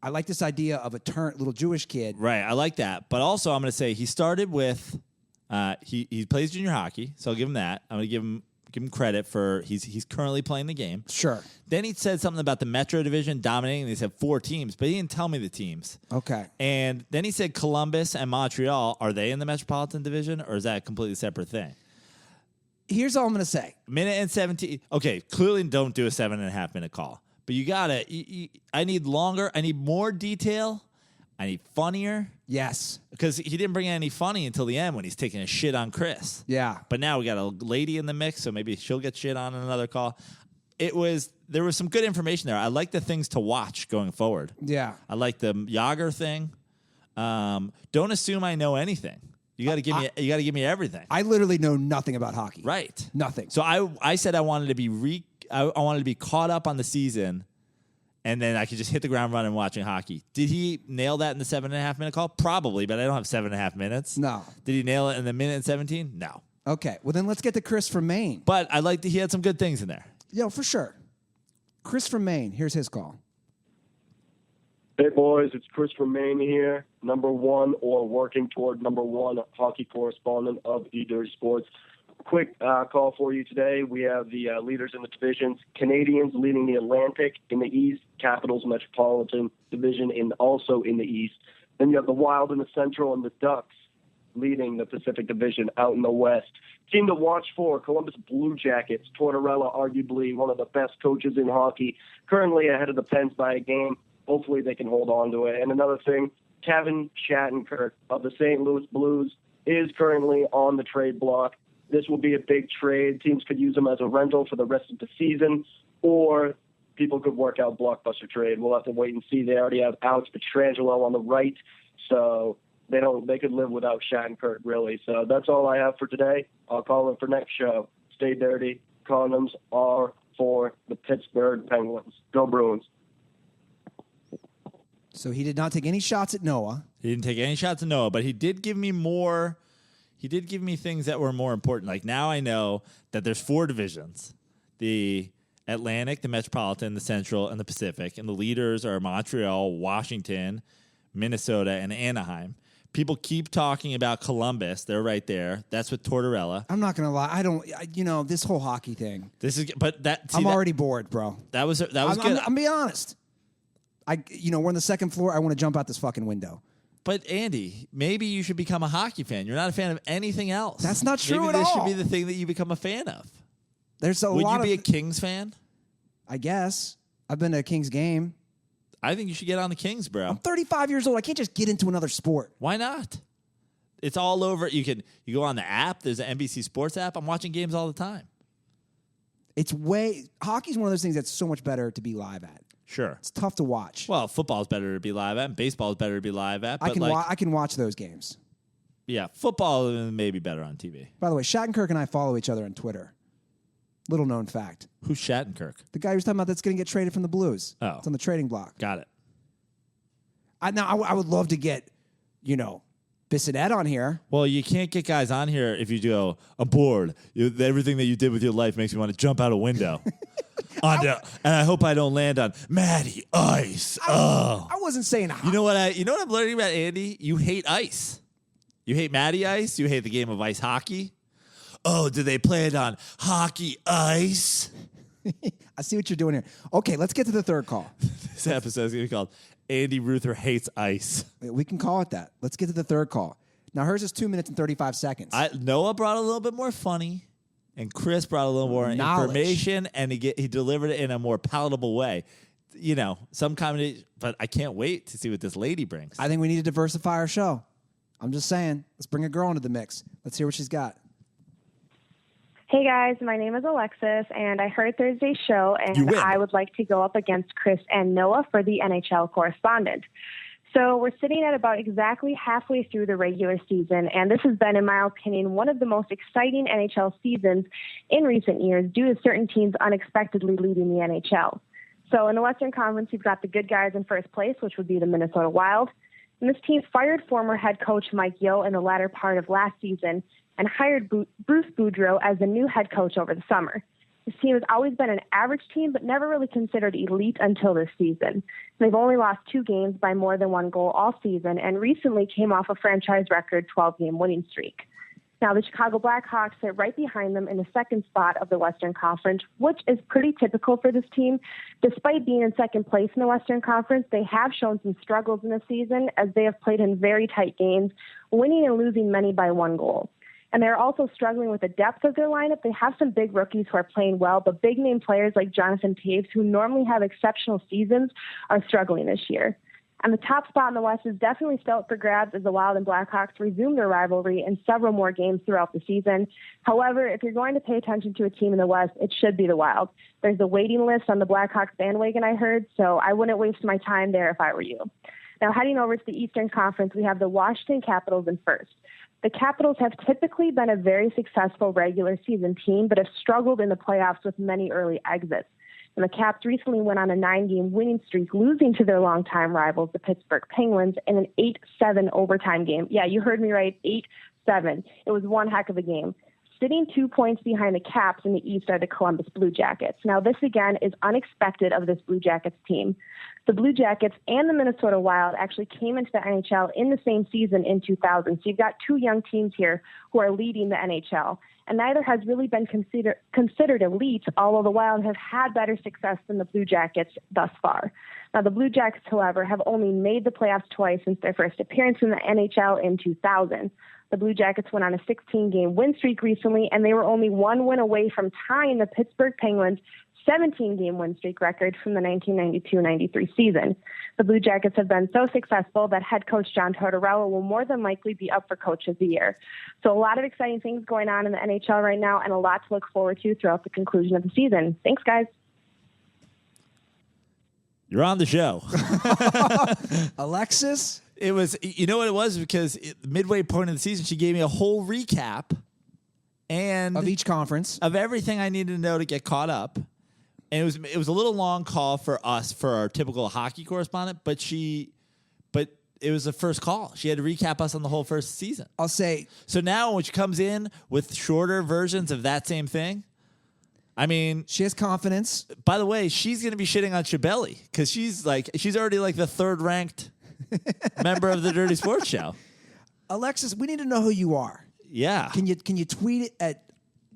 I like this idea of a little Jewish kid. Right, I like that. But also, I'm going to say he started with he plays junior hockey, so I'll give him that. I'm going to give him credit for he's currently playing the game. Sure. Then he said something about the Metro Division dominating. And he said 4 teams, but he didn't tell me the teams. Okay. And then he said Columbus and Montreal. Are they in the Metropolitan Division, or is that a completely separate thing? Here's all I'm going to say. Minute and 17. Okay, clearly don't do a 7.5 minute call. But you got to, I need longer. I need more detail. I need funnier. Yes. Because he didn't bring any funny until the end when he's taking a shit on Chris. Yeah. But now we got a lady in the mix, so maybe she'll get shit on in another call. There was some good information there. I like the things to watch going forward. Yeah. I like the Yager thing. Don't assume I know anything. You got to give me everything. I literally know nothing about hockey. Right. Nothing. So I said I wanted to be I wanted to be caught up on the season, and then I could just hit the ground running watching hockey. Did he nail that in the 7.5 minute call? Probably, but I don't have 7.5 minutes. No. Did he nail it in the minute and 17? No. Okay. Well, then let's get to Chris from Maine. But I liked that he had some good things in there. Yeah, for sure. Chris from Maine. Here's his call. Hey, boys, it's Chris from Maine here, number 1 or working toward number 1 hockey correspondent of Dirty Sports. Quick call for you today. We have the leaders in the divisions. Canadians leading the Atlantic in the East, Capitals Metropolitan Division also in the East. Then you have the Wild in the Central and the Ducks leading the Pacific Division out in the West. Team to watch for, Columbus Blue Jackets. Tortorella, arguably one of the best coaches in hockey, currently ahead of the Pens by a game. Hopefully they can hold on to it. And another thing, Kevin Shattenkirk of the St. Louis Blues is currently on the trade block. This will be a big trade. Teams could use him as a rental for the rest of the season, or people could work out blockbuster trade. We'll have to wait and see. They already have Alex Pietrangelo on the right, so they could live without Shattenkirk, really. So that's all I have for today. I'll call it for next show. Stay dirty. Condoms are for the Pittsburgh Penguins. Go Bruins. So he did not take any shots at Noah. He didn't take any shots at Noah, but he did give me more. He did give me things that were more important. Like now I know that there's 4 divisions. The Atlantic, the Metropolitan, the Central, and the Pacific. And the leaders are Montreal, Washington, Minnesota, and Anaheim. People keep talking about Columbus. They're right there. That's with Tortorella. I'm not gonna lie. This whole hockey thing. I'm already bored, bro. That was good. I'm being honest. We're on the second floor. I want to jump out this fucking window. But Andy, maybe you should become a hockey fan. You're not a fan of anything else. That's not true maybe at all. This should be the thing that you become a fan of. Would you be a Kings fan? I guess. I've been to a Kings game. I think you should get on the Kings, bro. I'm 35 years old. I can't just get into another sport. Why not? It's all over. You go on the app. There's an NBC Sports app. I'm watching games all the time. Hockey's one of those things that's so much better to be live at. Sure. It's tough to watch. Well, football's better to be live at, and baseball's better to be live at. But I can watch those games. Yeah, football may be better on TV. By the way, Shattenkirk and I follow each other on Twitter. Little known fact. Who's Shattenkirk? The guy who's talking about that's going to get traded from the Blues. Oh. It's on the trading block. Got it. I would love to get, Bissonette on here. Well, you can't get guys on here if you go, I'm bored. Everything that you did with your life makes me want to jump out a window. And I hope I don't land on Matty Ice. I wasn't saying You know what I'm learning about Andy? You hate ice. You hate Matty Ice. You hate the game of ice hockey. Oh, do they play it on hockey ice? I see what you're doing here. Okay, let's get to the third call. This episode is going to be called Andy Ruther Hates Ice. We can call it that. Let's get to the third call. Now, hers is 2 minutes and 35 seconds. Noah brought a little bit more funny, and Chris brought a little more information, and he delivered it in a more palatable way. Some comedy, but I can't wait to see what this lady brings. I think we need to diversify our show. I'm just saying. Let's bring a girl into the mix. Let's hear what she's got. Hey guys, my name is Alexis, and I heard Thursday's show, and I would like to go up against Chris and Noah for the NHL correspondent. So we're sitting at about exactly halfway through the regular season, and this has been, in my opinion, one of the most exciting NHL seasons in recent years due to certain teams unexpectedly leading the NHL. So in the Western Conference, you've got the good guys in first place, which would be the Minnesota Wild. And this team fired former head coach Mike Yeo in the latter part of last season and hired Bruce Boudreau as the new head coach over the summer. This team has always been an average team, but never really considered elite until this season. They've only lost 2 games by more than 1 goal all season, and recently came off a franchise record 12-game winning streak. Now, the Chicago Blackhawks sit right behind them in the second spot of the Western Conference, which is pretty typical for this team. Despite being in second place in the Western Conference, they have shown some struggles in the season as they have played in very tight games, winning and losing many by 1 goal. And they're also struggling with the depth of their lineup. They have some big rookies who are playing well, but big-name players like Jonathan Taves, who normally have exceptional seasons, are struggling this year. And the top spot in the West is definitely still up for grabs as the Wild and Blackhawks resume their rivalry in several more games throughout the season. However, if you're going to pay attention to a team in the West, it should be the Wild. There's a waiting list on the Blackhawks bandwagon, I heard, so I wouldn't waste my time there if I were you. Now, heading over to the Eastern Conference, we have the Washington Capitals in first. The Capitals have typically been a very successful regular season team, but have struggled in the playoffs with many early exits. And the Caps recently went on a 9-game winning streak, losing to their longtime rivals, the Pittsburgh Penguins, in an 8-7 overtime game. Yeah, you heard me right, 8-7. It was one heck of a game. Sitting 2 points behind the Caps in the East are the Columbus Blue Jackets. Now, this again is unexpected of this Blue Jackets team. The Blue Jackets and the Minnesota Wild actually came into the NHL in the same season in 2000. So you've got 2 young teams here who are leading the NHL. And neither has really been considered elite, although the Wild have had better success than the Blue Jackets thus far. Now, the Blue Jackets, however, have only made the playoffs twice since their first appearance in the NHL in 2000. The Blue Jackets went on a 16-game win streak recently, and they were only 1 win away from tying the Pittsburgh Penguins' 17-game win streak record from the 1992-93 season. The Blue Jackets have been so successful that head coach John Tortorella will more than likely be up for Coach of the Year. So a lot of exciting things going on in the NHL right now, and a lot to look forward to throughout the conclusion of the season. Thanks, guys. You're on the show. Alexis? It was, you know what it was? Because midway point of the season, she gave me a whole recap of each conference, of everything I needed to know to get caught up. And it was a little long call for us for our typical hockey correspondent, but it was the first call. She had to recap us on the whole first season. I'll say. So now when she comes in with shorter versions of that same thing, I mean, she has confidence. By the way, she's going to be shitting on Chabeli because she's already like the 3rd ranked member of the Dirty Sports Show. Alexis, we need to know who you are. Yeah. Can you tweet it at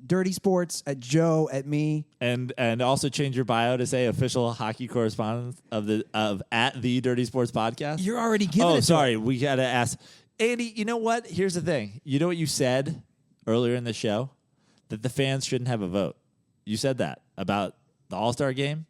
Dirty Sports, at Joe, at me, and also change your bio to say official hockey correspondent of at the Dirty Sports Podcast? You're already giving it. Oh, sorry. We got to ask Andy. You know what? Here's the thing. You know what you said earlier in the show? That the fans shouldn't have a vote. You said that about the All-Star game.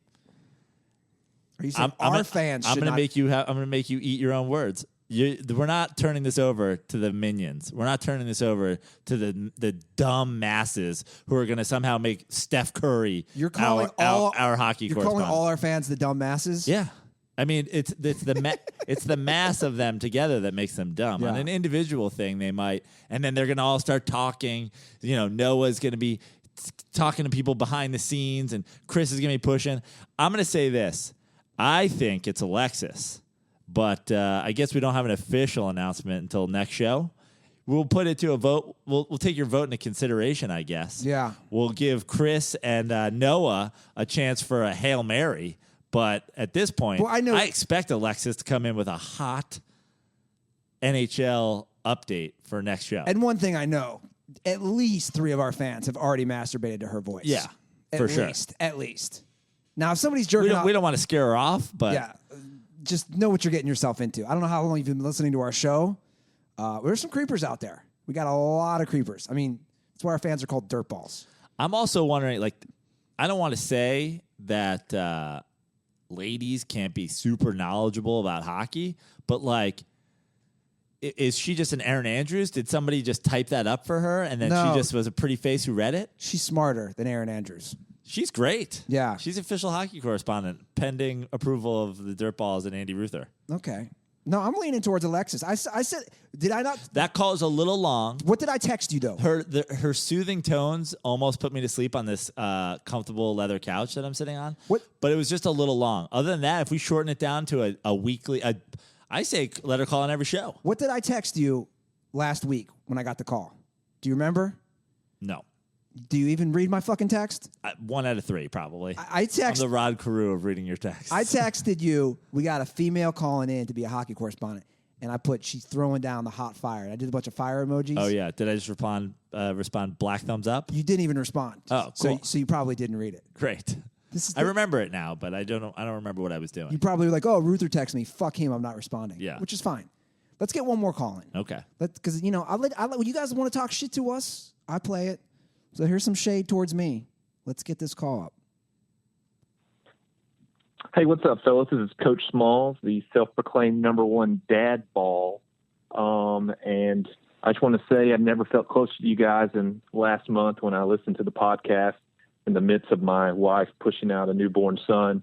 Are you saying our fans? I'm going to make you eat your own words. We're not turning this over to the minions. We're not turning this over to the dumb masses who are going to somehow make Steph Curry You're calling our hockey You're correspondent. calling all our fans the dumb masses? Yeah. I mean, it's the mass of them together that makes them dumb. Yeah. On an individual thing, they might, and then they're going to all start talking. You know, Noah's going to be talking to people behind the scenes, and Chris is going to be pushing. I'm going to say this. I think it's Alexis. But I guess we don't have an official announcement until next show. We'll put it to a vote. We'll take your vote into consideration, I guess. Yeah. We'll give Chris and Noah a chance for a Hail Mary. But at this point, well, I expect Alexis to come in with a hot NHL update for next show. And one thing I know, at least 3 of our fans have already masturbated to her voice. Yeah, for sure. At least. Now, if somebody's jerking off... We don't want to scare her off, but... Yeah. Just know what you're getting yourself into. I don't know how long you've been listening to our show. There's some creepers out there. We got a lot of creepers. I mean, that's why our fans are called dirtballs. I'm also wondering, like, I don't want to say that ladies can't be super knowledgeable about hockey, but, like, is she just an Erin Andrews? Did somebody just type that up for her, and then she just was a pretty face who read it? She's smarter than Erin Andrews. She's great. Yeah. She's official hockey correspondent, pending approval of the Dirtballs and Andy Ruther. Okay. No, I'm leaning towards Alexis. I said, did I not? That call is a little long. What did I text you, though? Her soothing tones almost put me to sleep on this comfortable leather couch that I'm sitting on. What? But it was just a little long. Other than that, if we shorten it down to a weekly, I say let her call on every show. What did I text you last week when I got the call? Do you remember? No. Do you even read my fucking text? 1 out of 3, probably. I texted. I'm the Rod Carew of reading your text. I texted you, we got a female calling in to be a hockey correspondent. And I put, she's throwing down the hot fire. And I did a bunch of fire emojis. Oh, yeah. Did I just respond black thumbs up? You didn't even respond. Oh, cool. So you probably didn't read it. Great. I remember it now, but I don't remember what I was doing. You probably were like, oh, Ruther texted me. Fuck him. I'm not responding. Yeah. Which is fine. Let's get one more call in. Okay. Because, you know, when you guys want to talk shit to us, I play it. So here's some shade towards me. Let's get this call up. Hey, what's up, fellas? This is Coach Smalls, the self-proclaimed #1 dad ball. And I just want to say I've never felt closer to you guys than last month when I listened to the podcast in the midst of my wife pushing out a newborn son.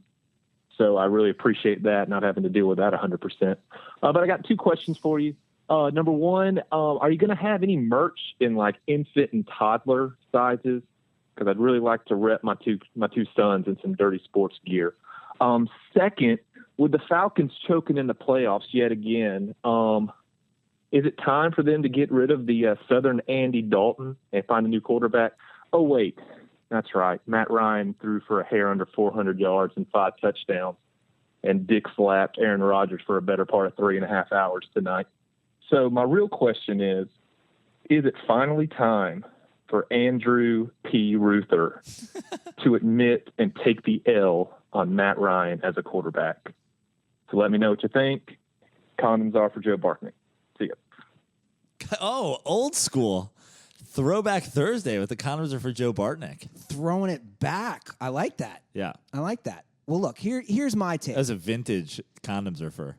So I really appreciate that, not having to deal with that 100%. But I got 2 questions for you. Number 1, are you going to have any merch in like infant and toddler sizes? Because I'd really like to rep my two sons in some Dirty Sports gear. Second, with the Falcons choking in the playoffs yet again, is it time for them to get rid of the Southern Andy Dalton and find a new quarterback? Oh, wait, that's right. Matt Ryan threw for a hair under 400 yards and 5 touchdowns, and Dick slapped Aaron Rodgers for a better part of 3.5 hours tonight. So my real question is it finally time for Andrew P. Ruther to admit and take the L on Matt Ryan as a quarterback? So let me know what you think. Condoms are for Joe Barknick. See ya. Oh, old school. Throwback Thursday with the condoms are for Joe Bartnick. Throwing it back. I like that. Yeah. I like that. Well, look, here's my take. That's a vintage condoms are for.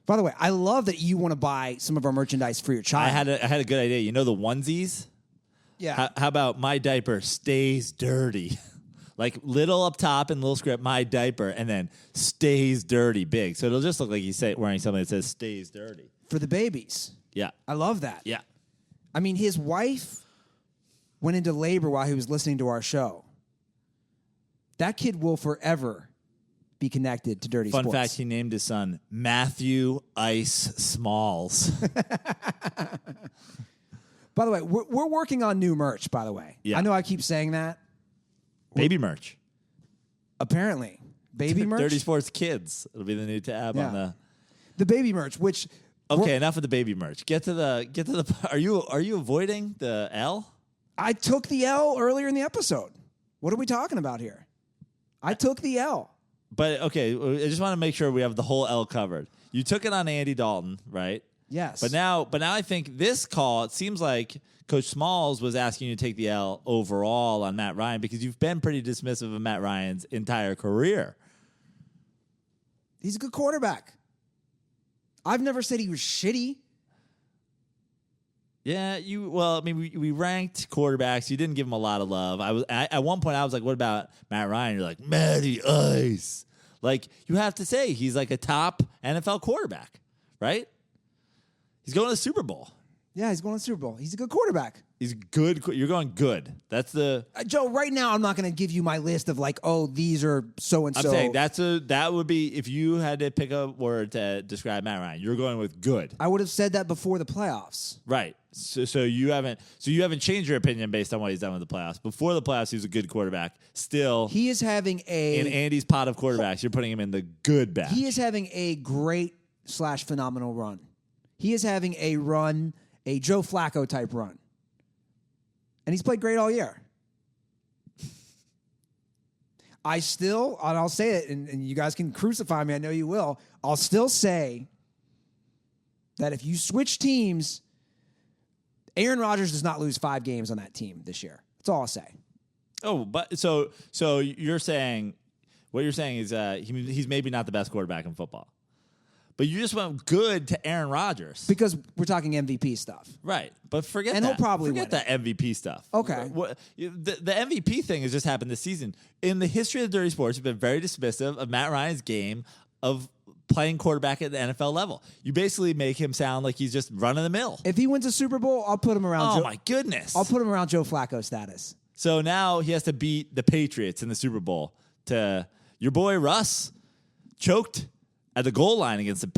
By the way, I love that you want to buy some of our merchandise for your child. I had a good idea. You know the onesies? Yeah. How about my diaper stays dirty? Like little up top and little script, my diaper, and then stays dirty big. So it'll just look like he's wearing something that says stays dirty. For the babies. Yeah. I love that. Yeah. I mean, his wife went into labor while he was listening to our show. That kid will forever be connected to Dirty Sports. Fun fact, he named his son Matthew Ice Smalls. By the way, we're working on new merch, by the way. Yeah. I know I keep saying that. Baby merch. Apparently. Baby merch? Dirty Sports Kids. It'll be the new tab on the... The baby merch, which okay, enough of the baby merch. Get to the. Are you avoiding the L? I took the L earlier in the episode. What are we talking about here? I took the L. But okay, I just want to make sure we have the whole L covered. You took it on Andy Dalton, right? Yes. But now I think this call, it seems like Coach Smalls was asking you to take the L overall on Matt Ryan because you've been pretty dismissive of Matt Ryan's entire career. He's a good quarterback. I've never said he was shitty. Yeah, we ranked quarterbacks. You didn't give him a lot of love. At one point I was like, what about Matt Ryan? You're like, Matty Ice. Like, you have to say he's like a top NFL quarterback, right? He's going to the Super Bowl. Yeah, he's going to the Super Bowl. He's a good quarterback. He's good. You're going good. That's the Joe. Right now, I'm not going to give you my list of like, oh, these are so and so. I'm saying that would be if you had to pick a word to describe Matt Ryan. You're going with good. I would have said that before the playoffs. Right. So you haven't changed your opinion based on what he's done with the playoffs. Before the playoffs, he was a good quarterback. Still, he is having in Andy's pot of quarterbacks. You're putting him in the good batch. He is having a great / phenomenal run. He is having a run, a Joe Flacco type run. And he's played great all year. I'll say it, and you guys can crucify me. I know you will. I'll still say that if you switch teams, Aaron Rodgers does not lose 5 games on that team this year. That's all I'll say. Oh, but so you're saying what you're saying is he's maybe not the best quarterback in football. But you just went good to Aaron Rodgers. Because we're talking MVP stuff. Right. But forget and that. He'll probably forget win that MVP stuff. Okay. The MVP thing has just happened this season. In the history of Dirty Sports, you've been very dismissive of Matt Ryan's game of playing quarterback at the NFL level. You basically make him sound like he's just running the mill. If he wins a Super Bowl, I'll put him around my goodness. I'll put him around Joe Flacco status. So now he has to beat the Patriots in the Super Bowl. Your boy Russ choked at the goal line against the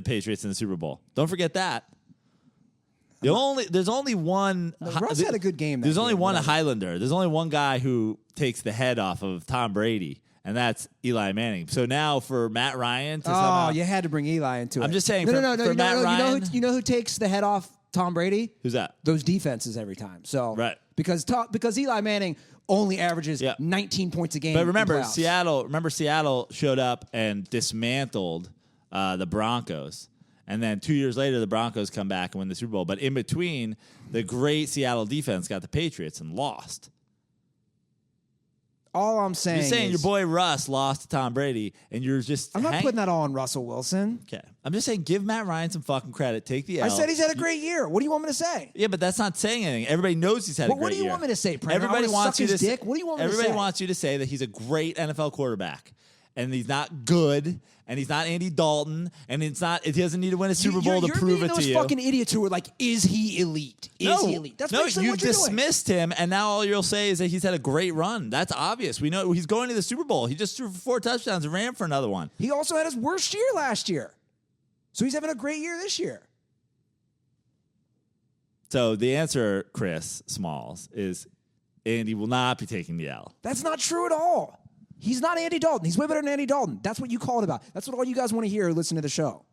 Patriots in the Super Bowl. Don't forget that. There's only one. Russ had a good game. There's only one Highlander. There's only one guy who takes the head off of Tom Brady, and that's Eli Manning. So now for Matt Ryan to somehow, you had to bring Eli into it. I'm just saying. No. For Matt Ryan, you know who takes the head off Tom Brady? Who's that? Those defenses every time. So right. Because Eli Manning only averages 19 points a game. But remember, Seattle showed up and dismantled the Broncos. And then 2 years later, the Broncos come back and win the Super Bowl. But in between, the great Seattle defense got the Patriots and lost. All I'm saying is... You're saying your boy Russ lost to Tom Brady, and you're just... I'm not putting that all on Russell Wilson. Okay. I'm just saying give Matt Ryan some fucking credit. Take the L. I said he's had a great year. What do you want me to say? Yeah, but that's not saying anything. Everybody knows he's had a great year. What do you want me to say, Praino? Everybody wants you to dick? What do you want me to say? Everybody wants you to say that he's a great NFL quarterback. And he's not good, and he's not Andy Dalton, and he doesn't need to win a Super Bowl to prove it to you. You're those fucking idiots who are like, is he elite? Is he elite? That's basically you what you're dismissed him, and now all you'll say is that he's had a great run. That's obvious. We know he's going to the Super Bowl. He just threw for 4 touchdowns and ran for another one. He also had his worst year last year. So he's having a great year this year. So the answer, Chris Smalls, is Andy will not be taking the L. That's not true at all. He's not Andy Dalton. He's way better than Andy Dalton. That's what you called about. That's what all you guys want to hear who listen to the show.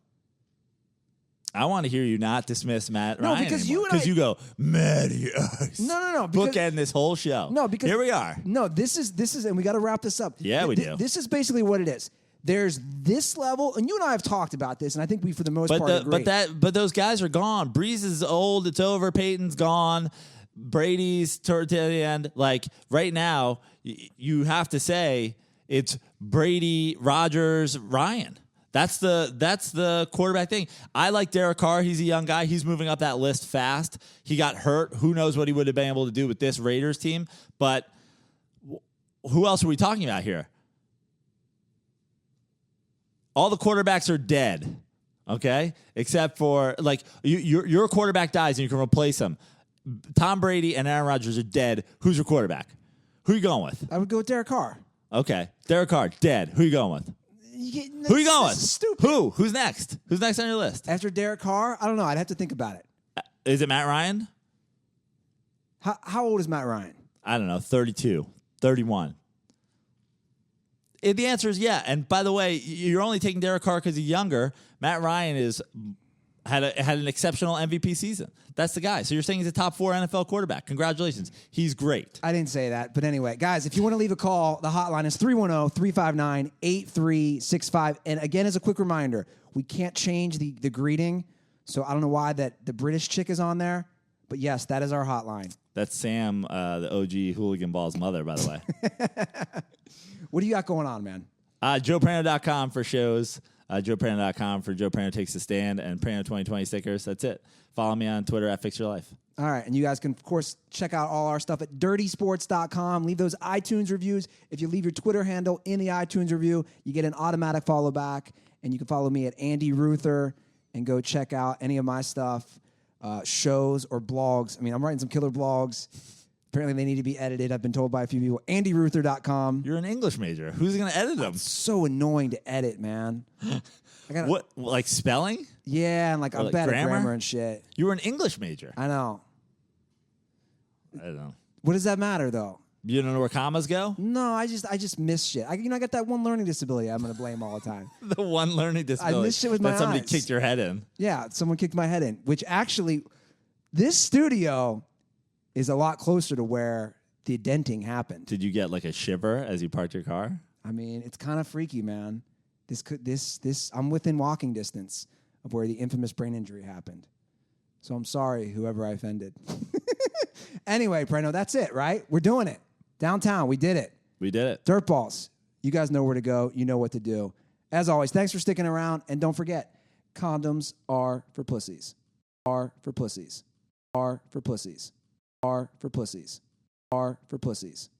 I want to hear you not dismiss Matt Ryan because anymore. Because you go, Matty Ice. No. Bookend this whole show. No, because here we are. No, this is, and we got to wrap this up. Yeah, we do. This is basically what it is. There's this level, and you and I have talked about this, and I think we, for the most part, agree. But those guys are gone. Breeze is old. It's over. Peyton's gone. Brady's toward the end. Like right now, you have to say it's Brady, Rodgers, Ryan. That's the quarterback thing. I like Derek Carr. He's a young guy. He's moving up that list fast. He got hurt. Who knows what he would have been able to do with this Raiders team? But who else are we talking about here? All the quarterbacks are dead. Okay, except for like your quarterback dies and you can replace him. Tom Brady and Aaron Rodgers are dead. Who's your quarterback? Who are you going with? I would go with Derek Carr. Okay. Derek Carr, dead. Who are you going with? Who are you going with? Stupid. Who's next? Who's next on your list? After Derek Carr? I don't know. I'd have to think about it. Is it Matt Ryan? How old is Matt Ryan? I don't know. 32, 31. The answer is yeah. And by the way, you're only taking Derek Carr because he's younger. Matt Ryan had an exceptional MVP season. That's the guy. So you're saying he's a top 4 NFL quarterback. Congratulations. He's great. I didn't say that. But anyway, guys, if you want to leave a call, the hotline is 310-359-8365. And again, as a quick reminder, we can't change the greeting. So I don't know why that the British chick is on there. But yes, that is our hotline. That's Sam, the OG Hooligan Ball's mother, by the way. What do you got going on, man? JoePraino.com for shows. JoePraino.com for Joe Praino Takes the Stand and Praino 2020 stickers. That's it. Follow me on Twitter at Fix Your Life. All right. And you guys can, of course, check out all our stuff at dirtysports.com. Leave those iTunes reviews. If you leave your Twitter handle in the iTunes review, you get an automatic follow back. And you can follow me at Andy Ruther and go check out any of my stuff, shows or blogs. I mean, I'm writing some killer blogs. Apparently, they need to be edited. I've been told by a few people. AndyRuther.com. You're an English major. Who's going to edit them? It's so annoying to edit, man. What, like spelling? Yeah, and I'm bad at grammar and shit. You were an English major. I know. I don't know. What does that matter, though? You don't know where commas go? No, I just miss shit. I got that one learning disability I'm going to blame all the time. The one learning disability. I miss shit with my eyes. That somebody kicked your head in. Yeah, someone kicked my head in, which actually, this studio is a lot closer to where the denting happened. Did you get like a shiver as you parked your car? I mean, it's kind of freaky, man. I'm within walking distance of where the infamous brain injury happened. So I'm sorry, whoever I offended. Anyway, Praino, that's it, right? We're doing it. Downtown, we did it. We did it. Dirtballs. You guys know where to go. You know what to do. As always, thanks for sticking around. And don't forget, condoms are for pussies. Are for pussies. Are for pussies. Are for pussies. Are for pussies.